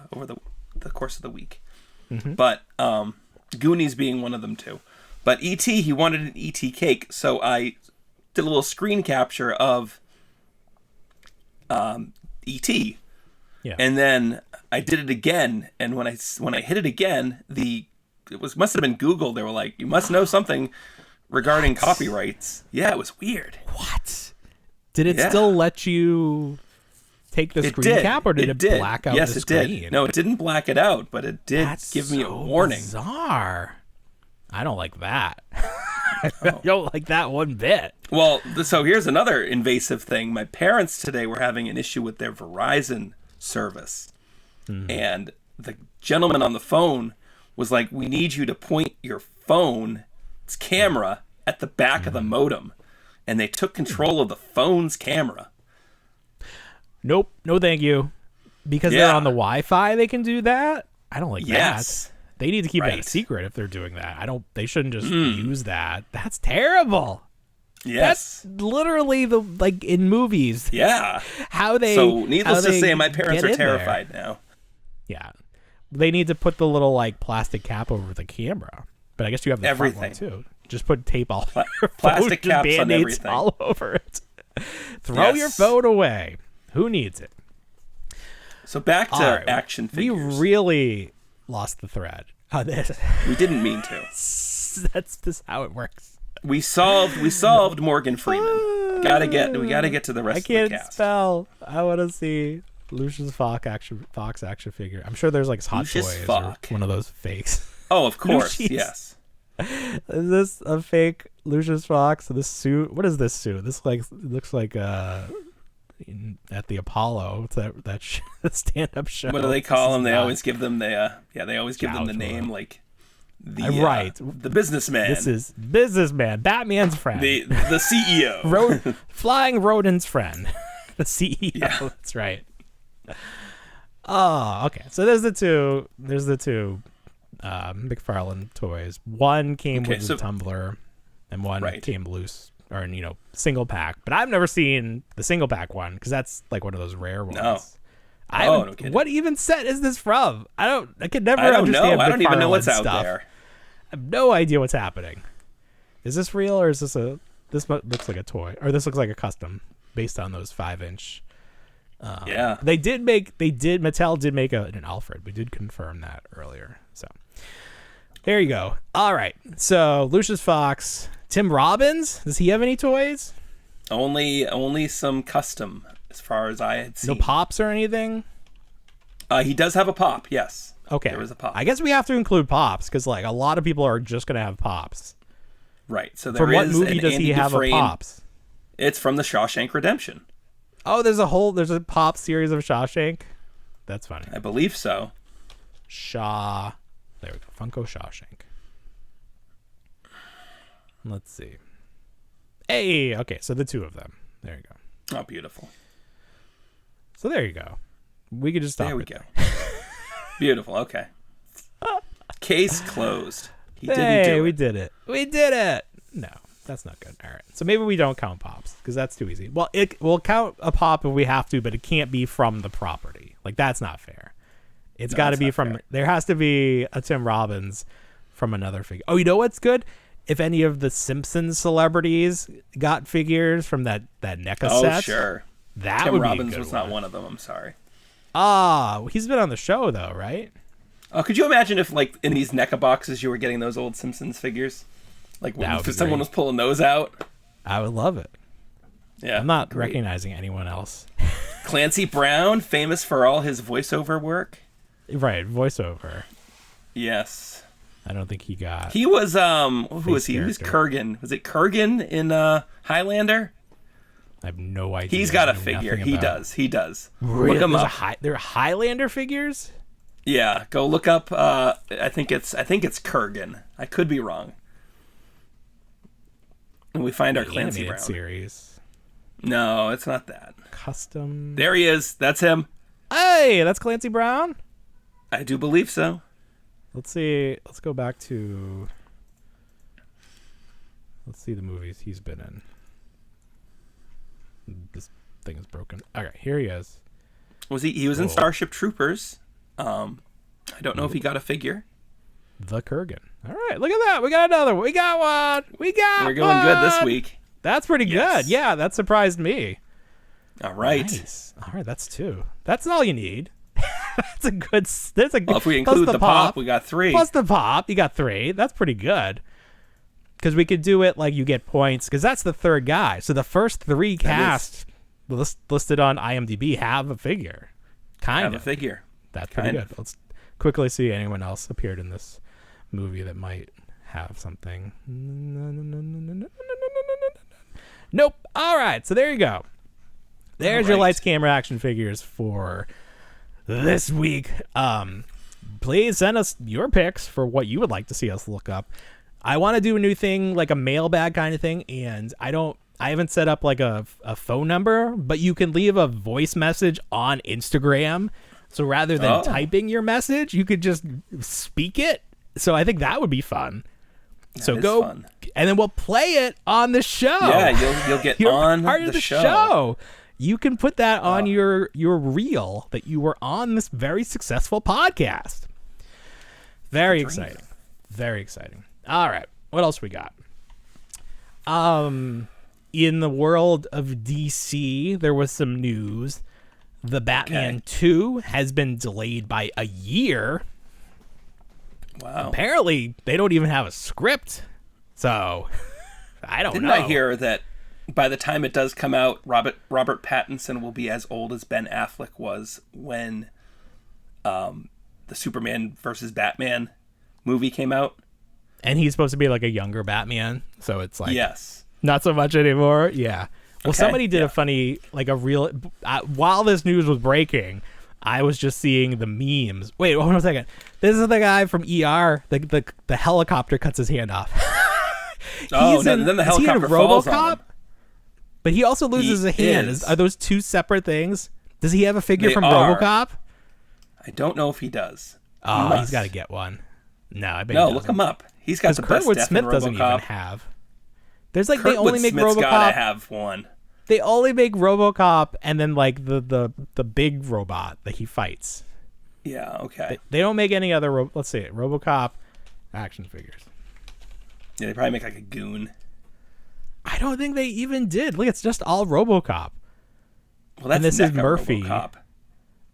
course of the week. Mm-hmm. But Goonies being one of them too. But E.T., he wanted an E.T. cake, so I did a little screen capture of E.T. Yeah. And then I did it again, and when I hit it again, must have been Google. They were like, "You must know something regarding copyrights." Yeah, it was weird. What? Did it still let you take the screen cap, or did it black out the screen? Yes, it did. No, it didn't black it out, but it did give me a warning. Bizarre. I don't like that. I don't like that one bit. Well, so here's another invasive thing. My parents today were having an issue with their Verizon service. And the gentleman on the phone was like, "We need you to point your phone's camera at the back of the modem." And they took control of the phone's camera. Nope. No, thank you. Because they're on the Wi-Fi, they can do that? I don't like that. They need to keep it a secret if they're doing that. They shouldn't just use that. That's terrible. Yes. That's literally like in movies. Yeah. So needless to say, my parents are terrified now. Yeah. They need to put the little like plastic cap over the camera. But I guess you have the everything front one too. Just put tape all plastic caps on everything all over it. Throw your phone away. Who needs it? So back to action figures. We really lost the thread on this. We didn't mean to. That's just how it works. We solved Morgan Freeman. We gotta get to the rest of the cast. I can't spell. I want to see Lucius Fox action figure. I'm sure there's like Hot Toys or one of those fakes. Oh, of course. Yes. Is this a fake Lucius Fox? This suit? What is this suit? This looks like at the Apollo. It's that stand-up show. What do they call them? They always give them the name like the businessman. This is businessman, Batman's friend, the CEO, flying rodent's friend, the CEO. Yeah. That's right. Oh, okay. So there's the two. McFarlane toys. One came with a tumbler, and one came loose, or single pack. But I've never seen the single pack one because that's like one of those rare ones. No. No kidding. What even set is this from? I could never understand. Know. I don't even know what's out there. I have no idea what's happening. Is this real or is this this looks like a toy, or this looks like a custom based on those 5-inch? Mattel did make an Alfred. We did confirm that earlier. So there you go. All right. So Lucius Fox, Tim Robbins. Does he have any toys? Only some custom, as far as I had seen. No pops or anything? He does have a pop. Yes. Okay. There is a pop. I guess we have to include pops because like a lot of people are just gonna have pops. Right. So from what movie does he have a pops? It's from the Shawshank Redemption. Oh, there's a pop series of Shawshank. That's funny. I believe so. There we go. Funko Shawshank. Let's see. Hey, okay, so the two of them. There you go. Oh, beautiful. So there you go. We could just stop. There we go. Beautiful. Okay. Case closed. We did it. We did it. No, that's not good. All right. So maybe we don't count pops because that's too easy. Well, we'll count a pop if we have to, but it can't be from the property. Like that's not fair. It's got to be from. Fair. There has to be a Tim Robbins from another figure. Oh, you know what's good? If any of the Simpsons celebrities got figures from that NECA set. Oh, sure. That Tim would Robbins be a good was not one of them. I'm sorry. He's been on the show though, right? Oh, could you imagine if, like, in these NECA boxes, you were getting those old Simpsons figures? Like, if someone was pulling those out? I would love it. Yeah, I'm not recognizing anyone else. Clancy Brown, famous for all his voiceover work. Right, voiceover. Yes. I don't think he got... He was, who was he? He was Kurgan. Was it Kurgan in Highlander? I have no idea. He's got a figure. He does. Really? Look him up. There are Highlander figures? Yeah, go look up. I think it's Kurgan. I could be wrong. And we find our Clancy Brown series. No, it's not that. Custom. There he is. That's him. Hey, that's Clancy Brown? I do believe so. Let's see. Let's go back to... Let's see the movies he's been in. This thing is broken. All right, here he is. He was in Starship Troopers. I don't know if he got a figure. the Kurgan. All right, look at that. We got another one. We got one. We're going good this week. That's pretty good. Yeah, that surprised me. All right. Nice. All right, that's 2. That's all you need. That's a good. There's a good. Well, if we include the pop, we got 3. Plus the pop, you got 3. That's pretty good. Because we could do it like you get points, because that's the third guy. So the first 3 casts listed on IMDb have a figure. Kind of. A figure. That's pretty good. Let's quickly see anyone else appeared in this movie that might have something. Nope. All right. So there you go. There's your lights, camera, action figures for this week. Please send us your picks for what you would like to see us look up. I want to do a new thing, like a mailbag kind of thing, and I haven't set up like a phone number, but you can leave a voice message on Instagram. So rather than typing your message, you could just speak it. So I think that would be fun. So go, fun. And then we'll play it on the show. Yeah, you'll get on part of the show. You can put that on your reel that you were on this very successful podcast. Very exciting. Very exciting. All right. What else we got? In the world of DC, there was some news. The Batman 2 has been delayed by a year. Wow. Apparently, they don't even have a script. So, I don't know. Didn't I hear that by the time it does come out, Robert Pattinson will be as old as Ben Affleck was when the Superman versus Batman movie came out? And he's supposed to be like a younger Batman. So it's like, yes, not so much anymore. Yeah. Well, somebody did a funny, like a real, while this news was breaking, I was just seeing the memes. Wait, hold on a second. This is the guy from ER. The helicopter cuts his hand off. Then the helicopter falls on him. But he also loses a hand. Are those 2 separate things? Does he have a figure from RoboCop? I don't know if he does. Oh, he's got to get one. No, I bet. No, look him up. He's got the best death in RoboCop. Doesn't even have. There's like they only make Smith's RoboCop. Gotta have one. They only make RoboCop and then like the big robot that he fights. Yeah. Okay. They don't make any other. Let's see it. RoboCop action figures. Yeah, they probably make like a goon. I don't think they even did. Look, it's just all RoboCop. Well, that's and this NECA is Murphy. RoboCop.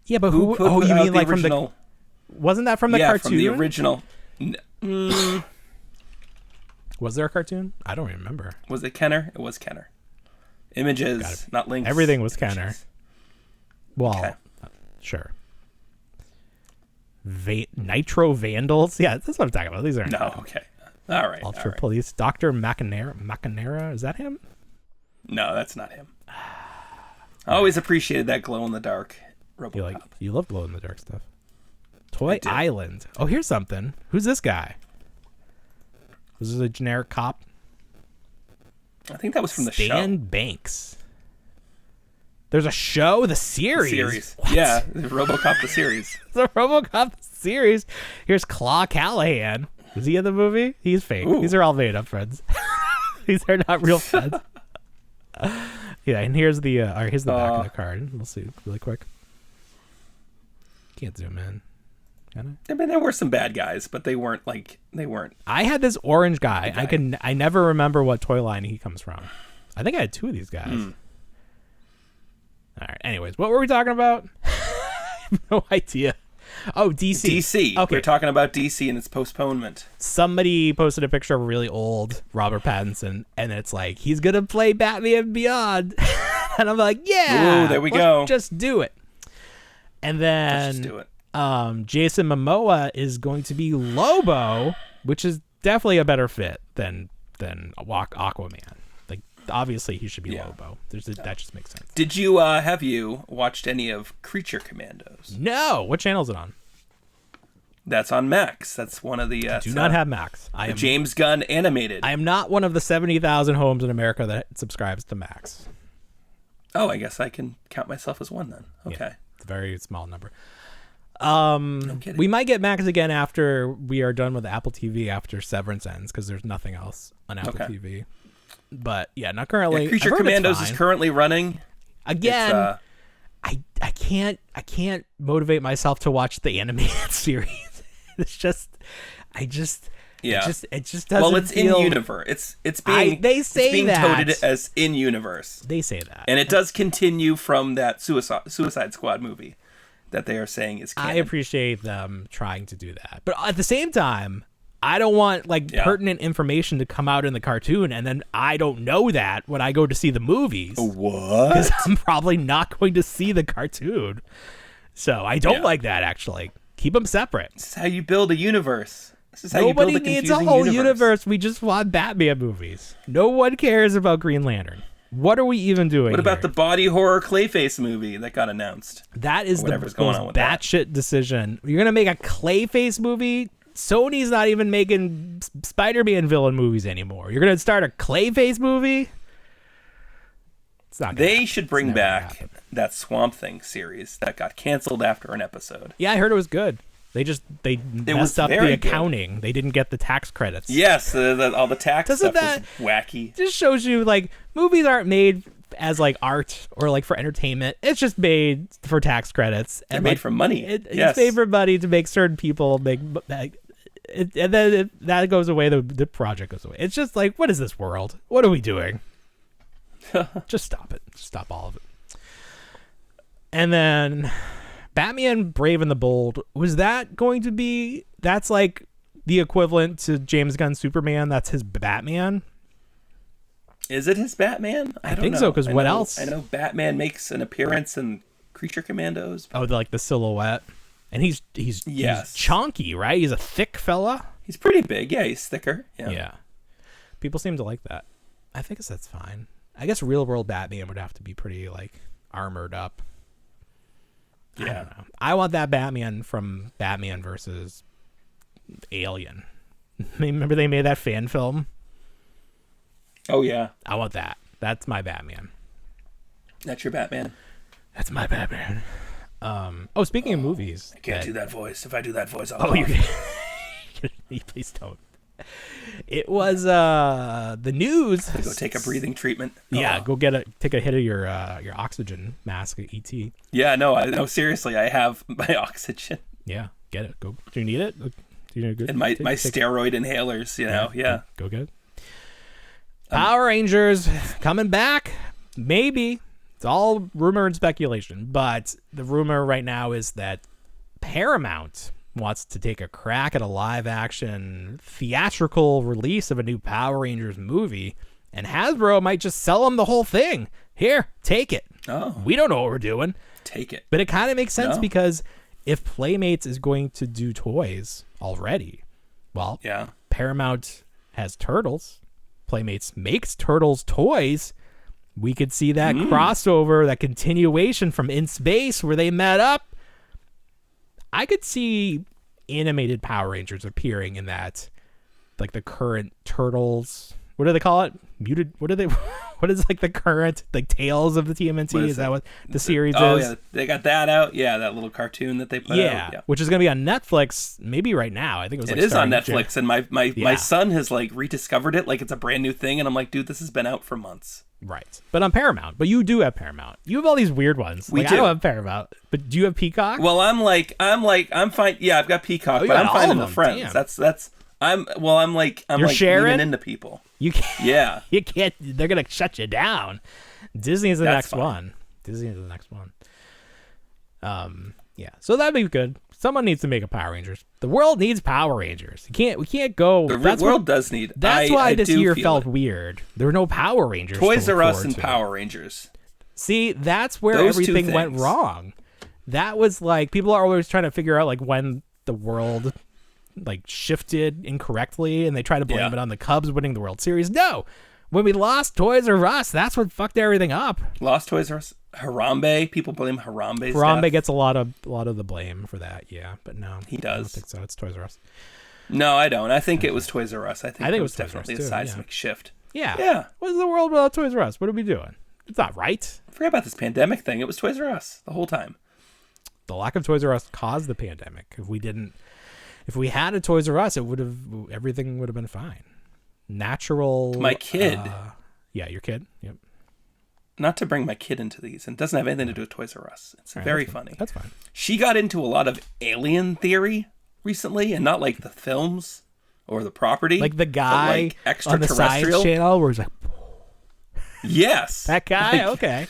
Yeah, but who? Oh, you mean like original, from the? Wasn't that from the cartoon? Yeah, from the original. Was there a cartoon? I don't remember. Was it Kenner? It was Kenner. Images, not links. Everything was Kenner. Well, sure. Nitro Vandals? Yeah, that's what I'm talking about. These are okay. All right. Ultra Police. Dr. Macanera, is that him? No, that's not him. I always appreciated that glow-in-the-dark RoboCop. You love glow-in-the-dark stuff. Toy Island. Oh, here's something. Who's this guy? Was this a generic cop? I think that was from the show. Stan Banks. There's a show? The series? Yeah, RoboCop the series. The RoboCop series. Here's Claw Callahan. Is he in the movie? He's fake. Ooh. These are all made up friends. These are not real friends. Yeah, and here's the back of the card. We'll see really quick. Can't zoom in. Can I? I mean, there were some bad guys, but they weren't. I had this orange guy. I never remember what toy line he comes from. I think I had 2 of these guys. All right. Anyways, what were we talking about? I have no idea. Oh, DC. Okay. We're talking about DC and its postponement. Somebody posted a picture of a really old Robert Pattinson, and it's like, he's going to play Batman Beyond. And I'm like, yeah. Ooh, there we go. Just do it. And then let's just do it. Jason Momoa is going to be Lobo, which is definitely a better fit than Aquaman. Like, obviously, he should be Lobo. That just makes sense. Did you have you watched any of Creature Commandos? No. What channel is it on? That's on Max. That's one of the. I do not have Max. I am James Gunn animated. I am not one of the 70,000 homes in America that subscribes to Max. Oh, I guess I can count myself as one then. Okay. Yeah, it's a very small number. No kidding. We might get Max again after we are done with Apple TV after Severance ends, because there's nothing else on Apple TV. But yeah, not currently. Yeah, Creature Commandos is currently running. Again, I can't motivate myself to watch the animated series. It's just, It just doesn't. Well, it's feel... in universe. It's being touted as in universe. They say that, and it does continue from that Suicide Squad movie that they are saying is canon. I appreciate them trying to do that, but at the same time, I don't want pertinent information to come out in the cartoon, and then I don't know that when I go to see the movies. What? Because I'm probably not going to see the cartoon, so I don't like that. Actually, keep them separate. This is how you build a universe. Nobody needs a whole universe. We just want Batman movies. No one cares about Green Lantern. What are we even doing? What about the body horror Clayface movie that got announced? That is the most batshit decision. You're gonna make a Clayface movie? Sony's not even making Spider-Man villain movies anymore. You're gonna start a Clayface movie? It's not. They should bring back that Swamp Thing series that got canceled after an episode. Yeah, I heard it was good. They messed up the accounting. Good. They didn't get the tax credits. Yes, all the tax stuff was wacky. Just shows you movies aren't made as art or for entertainment. It's just made for tax credits. They're made for money. It's made for money to make certain people make. And then that goes away. The project goes away. It's just what is this world? What are we doing? Just stop it. Just stop all of it. And then Batman Brave and the Bold, was that going to be, that's the equivalent to James Gunn Superman? That's his Batman? Is it his Batman? I don't think know. So, because what else? I know Batman makes an appearance in Creature Commandos. Oh, the silhouette. And he's chonky, right? He's a thick fella. He's pretty big. Yeah, he's thicker. Yeah. People seem to like that. I think that's fine. I guess real world Batman would have to be pretty armored up. Yeah. I don't know. I want that Batman from Batman versus Alien. Remember they made that fan film? Oh, yeah. I want that. That's my Batman. That's your Batman? That's my Batman. Speaking of movies. I can't do that voice. If I do that voice, I'll Please don't. It was the news. Go take a breathing treatment. Yeah, go take a hit of your oxygen mask at ET. Yeah, no, seriously, I have my oxygen. Yeah, get it. Go. Do you need it? Do you need good? And my steroid inhalers, yeah. Go get it. Power Rangers coming back. Maybe. It's all rumor and speculation, but the rumor right now is that Paramount wants to take a crack at a live-action theatrical release of a new Power Rangers movie, and Hasbro might just sell them the whole thing. Here, take it. Oh. We don't know what we're doing. Take it. But it kind of makes sense because if Playmates is going to do toys already, well, Paramount has Turtles. Playmates makes Turtles toys. We could see that crossover, that continuation from In Space where they met up. I could see animated Power Rangers appearing in that, the current Turtles. What do they call it? Muted. What are they? What is the current Tales of the TMNT? Is that what the series is? Oh yeah, they got that out. Yeah, that little cartoon that they put out. Yeah, which is gonna be on Netflix maybe right now. I think it is on Netflix, and my son has rediscovered it like it's a brand new thing, and I'm like, dude, this has been out for months. Right, but on Paramount. But you do have Paramount. You have all these weird ones. We do. I don't have Paramount, but do you have Peacock? Well, I'm fine. Yeah, I've got Peacock, but I'm finding the friends. Damn. I'm sharing? leaning into people. You can't. Yeah, you can't. They're gonna shut you down. Disney's the next one. Disney is the next one. Yeah. So that'd be good. Someone needs to make a Power Rangers. The world needs Power Rangers. We can't go. The world does need. That's why this year felt weird. There were no Power Rangers. Toys R Us and Power Rangers. See, that's where everything went wrong. That was people are always trying to figure out when the world shifted incorrectly, and they try to blame it on the Cubs winning the World Series. No, when we lost Toys R Us, that's what fucked everything up. Lost Toys R Us. Harambe, people blame Harambe's Harambe death. gets a lot of the blame for that. Yeah, but no, he does. I don't think so. It's Toys R Us. No, I don't. I think it was Toys R Us. I think it was definitely a seismic shift. Yeah. What is the world without Toys R Us? What are we doing? It's not right. I forgot about this pandemic thing. It was Toys R Us the whole time. The lack of Toys R Us caused the pandemic. If we had a Toys R Us, everything would have been fine. Natural. My kid. Your kid. Yep. Not to bring my kid into these, and it doesn't have anything to do with Toys R Us. It's very funny. That's fine. She got into a lot of alien theory recently, and not like the films or the property. Like the guy like on the Science Channel where he's like, yes. That guy? Okay.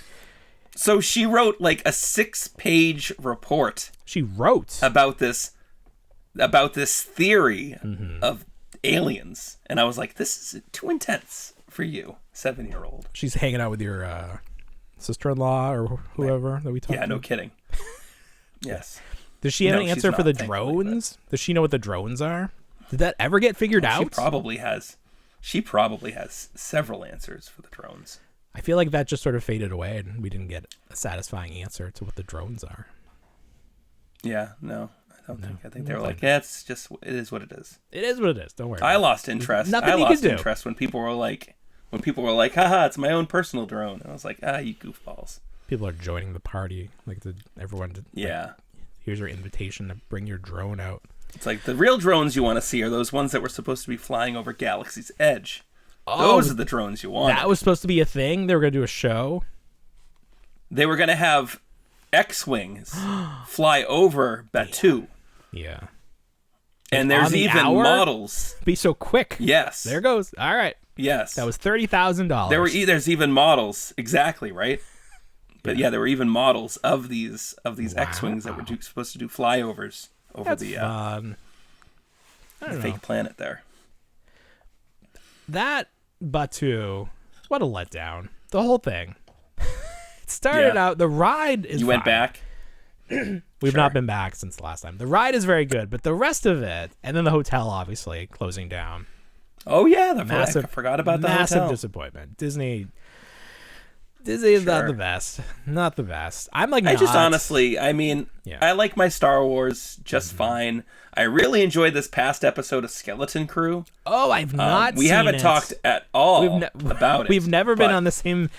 So she wrote like a 6-page report. She wrote about this theory of aliens, and I was like, this is too intense for you, 7-year-old. She's hanging out with your sister-in-law or whoever that we talked to. Yeah, no kidding. Yes. Does she have an answer for the drones? Does she know what the drones are? Did that ever get figured out? She probably has several answers for the drones. I feel like that just sort of faded away and we didn't get a satisfying answer to what the drones are. Yeah, no, I don't think. I think they were like, yeah, it is what it is. It is what it is. Don't worry. I lost interest. Nothing you can do. Interest when people were like, haha, it's my own personal drone. And I was like, you goofballs. People are joining the party. Everyone. Yeah. Like, here's your invitation to bring your drone out. It's like the real drones you want to see are those ones that were supposed to be flying over Galaxy's Edge. Those are the drones you want. That was supposed to be a thing? They were going to do a show? They were going to have X-Wings fly over Batu. Yeah. And there's even models. Be so quick. Yes. There goes. All right. Yes. That was $30,000. There's even models. Exactly, right? But yeah, there were even models of these X-Wings that were supposed to do flyovers over the fake planet there. That Batu, what a letdown. The whole thing. It started out, the ride is You went back? We've not been back since the last time. The ride is very good, but the rest of it, and then the hotel obviously closing down. Oh yeah, I forgot about the massive hotel. Disappointment. Disney is not the best. Not the best. I like my Star Wars just fine. I really enjoyed this past episode of Skeleton Crew. Oh, I've not seen it. We haven't talked at all about it. We've never been on the same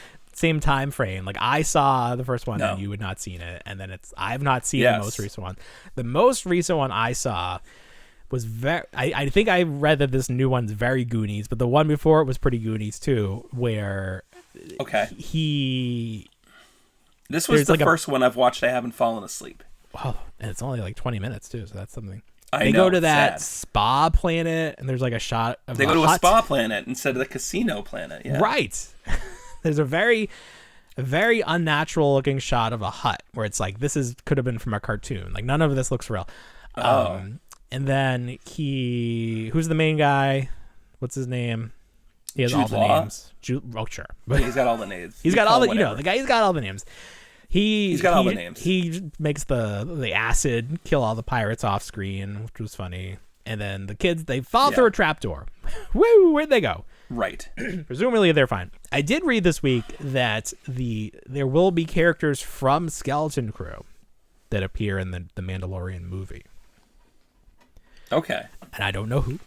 time frame. Like I saw the first one and you had not seen it, and then I've not seen the most recent one. The most recent one I saw was I think I read that this new one's very Goonies, but the one before it was pretty Goonies too, where this was the first one I've watched. I haven't fallen asleep. Wow, and it's only like 20 minutes too, so that's something. They go to that spa planet, and there's like a shot of they go to a spa planet instead of the casino planet. Yeah, right. There's a very unnatural looking shot of a hut where it's like could have been from a cartoon. Like none of this looks real. And then who's the main guy? What's his name? He has all the names. Sure. Yeah, he's got all the names. He's got all the the guy. He's got all the names. He's got all the names. He makes the acid kill all the pirates off screen, which was funny. And then the kids, they fall through a trapdoor. Woo! Where'd they go? Right. Presumably they're fine. I did read this week that there will be characters from Skeleton Crew that appear in the Mandalorian movie. Okay. And I don't know who.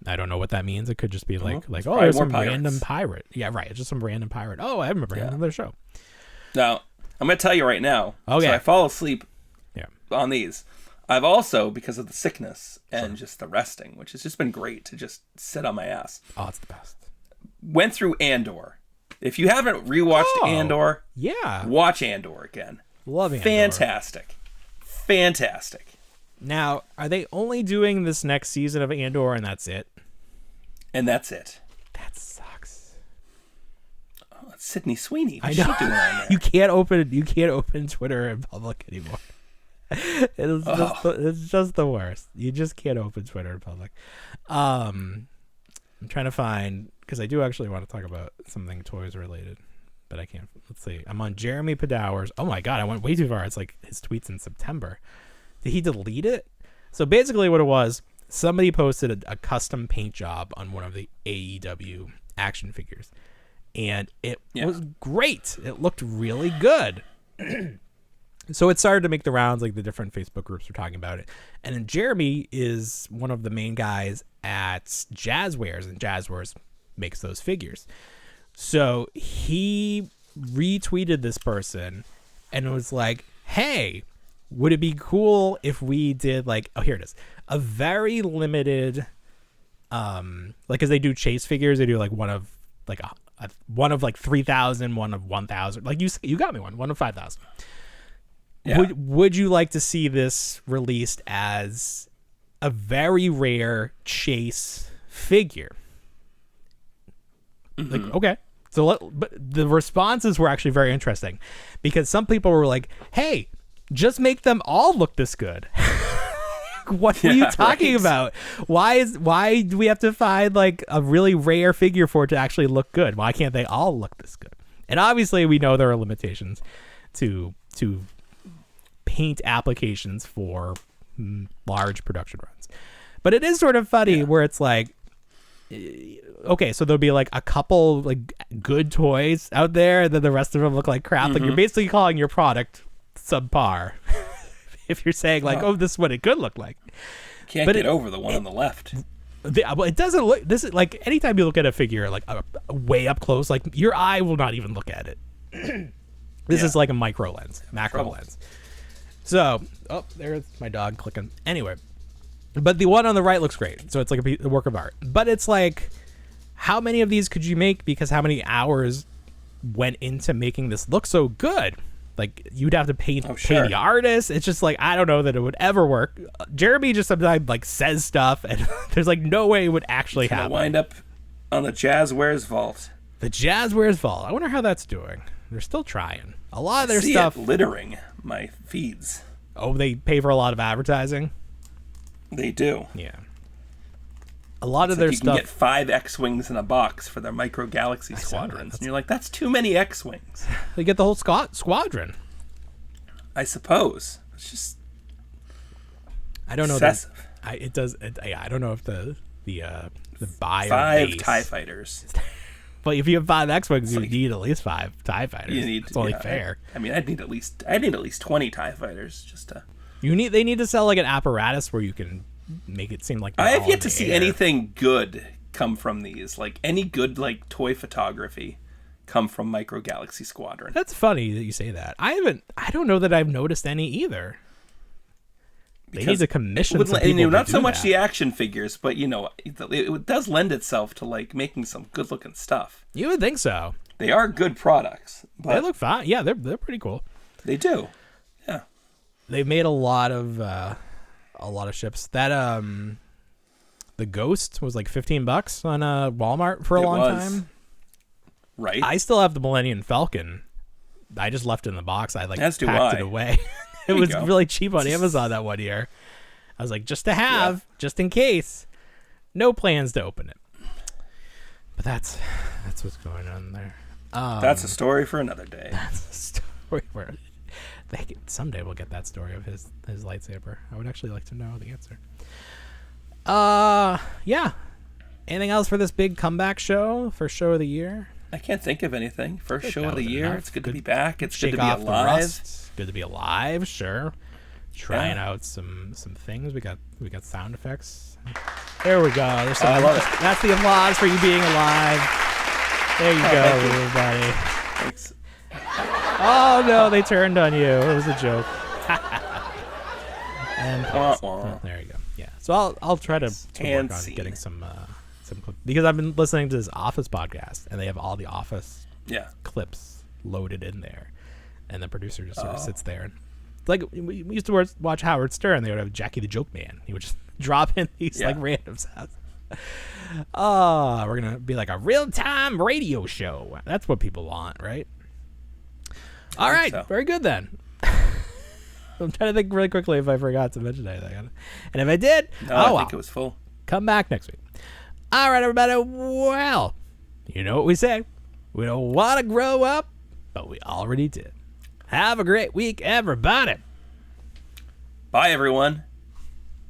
I don't know what that means. It could just be there's some random pirate. Yeah, right. It's just some random pirate. Oh, I remember him on their show. Now, I'm going to tell you right now. Okay. So I fall asleep on these. I've also, because of the sickness and just the resting, which has just been great to just sit on my ass. Oh, it's the best. Went through Andor. If you haven't rewatched Andor, watch Andor again. Love Andor. Fantastic. Now, are they only doing this next season of Andor and that's it? And that's it. That sucks. Oh, it's Sydney Sweeney. What's she doing on there? You can't open Twitter in public anymore. It's just the worst. You just can't open Twitter in public. I'm trying to find, because I do actually want to talk about something toys related, but I can't. Let's see. I'm on Jeremy Padawer's. Oh my God, I went way too far. It's like his tweets in September. Did he delete it? So basically what it was, somebody posted a custom paint job on one of the AEW action figures. And it was great. It looked really good. So it started to make the rounds, like the different Facebook groups were talking about it. And then Jeremy is one of the main guys at Jazzwares, and Jazzwares makes those figures. So he retweeted this person and was like, hey, would it be cool if we did here it is, a very limited, because they do chase figures, they do one of 3,000, one of 1,000. Like you got me one of 5,000. Yeah. Would you like to see this released as a very rare Chase figure. Like, okay. So, but the responses were actually very interesting because some people were like, hey, just make them all look this good. What are you talking about? Why do we have to find like a really rare figure for it to actually look good? Why can't they all look this good? And obviously we know there are limitations to paint applications for large production runs. But it is sort of funny where it's like, okay, so there'll be like a couple like good toys out there, and then the rest of them look like crap. Like you're basically calling your product subpar. If you're saying like, oh, this is what it could look like. Can't get over the one on the left. It doesn't look, this is like anytime you look at a figure like way up close, like your eye will not even look at it. This is like a macro lens. So, oh, there's my dog clicking. Anyway, but the one on the right looks great. So it's like a work of art. But it's like, how many of these could you make? Because how many hours went into making this look so good? Like, you'd have to pay the artist. It's just like, I don't know that it would ever work. Jeremy just sometimes like says stuff, and there's like no way it would actually happen. Wind up on the Jazzwares vault. The Jazzwares vault. I wonder how that's doing. They're still trying. A lot of their stuff littering my feeds. Oh, they pay for a lot of advertising. They do. Yeah. A lot of their you stuff. You can get 5 X-Wings in a box for their micro galaxy squadrons, and you're like, that's too many X-Wings. They get the whole squadron. I suppose it's just. I don't know. Excessive. I don't know if the buy 5 TIE fighters. But if you have 5 X-Wings, you need at least 5 TIE fighters. It's only fair. I mean, I'd need at least 20 TIE fighters just to. They need to sell like an apparatus where you can make it seem like I have yet to see anything good come from these. Like any good like toy photography come from Micro Galaxy Squadron. That's funny that you say that. I don't know that I've noticed any either. They need to commission some people not so much the action figures, but it does lend itself to like making some good looking stuff. You would think so. They are good products. But they look fine. Yeah, they're pretty cool. They do. Yeah. They've made a lot of ships. That the Ghost was like $15 on Walmart for a long time. Right. I still have the Millennium Falcon. I just left it in the box. I packed it away. It was really cheap on Amazon that one year. I was like, just to have, just in case. No plans to open it. But that's what's going on there. That's a story for another day. That's a story where someday we'll get that story of his lightsaber. I would actually like to know the answer. Yeah. Anything else for this big comeback show for show of the year? I can't think of anything. First show of the year. It's good to be back. It's good to be alive. Good to be alive. Sure. Trying out some things. We got sound effects. There we go. There's some, I love it. That's the applause for you being alive. There you go, everybody. Thanks. Oh no, they turned on you. It was a joke. And there you go. Yeah. So I'll try to work on getting some because I've been listening to this Office podcast and they have all the Office clips loaded in there, and the producer just sort of sits there and like we used to watch Howard Stern. They would have Jackie the Joke Man. He would just drop in these like random sounds. Oh, we're gonna be like a real-time radio show. That's what people want, right? All right, very good then. I'm trying to think really quickly if I forgot to mention anything. And if I did, I think it was full. Come back next week. All right, everybody. Well, you know what we say. We don't want to grow up, but we already did. Have a great week, everybody. Bye, everyone.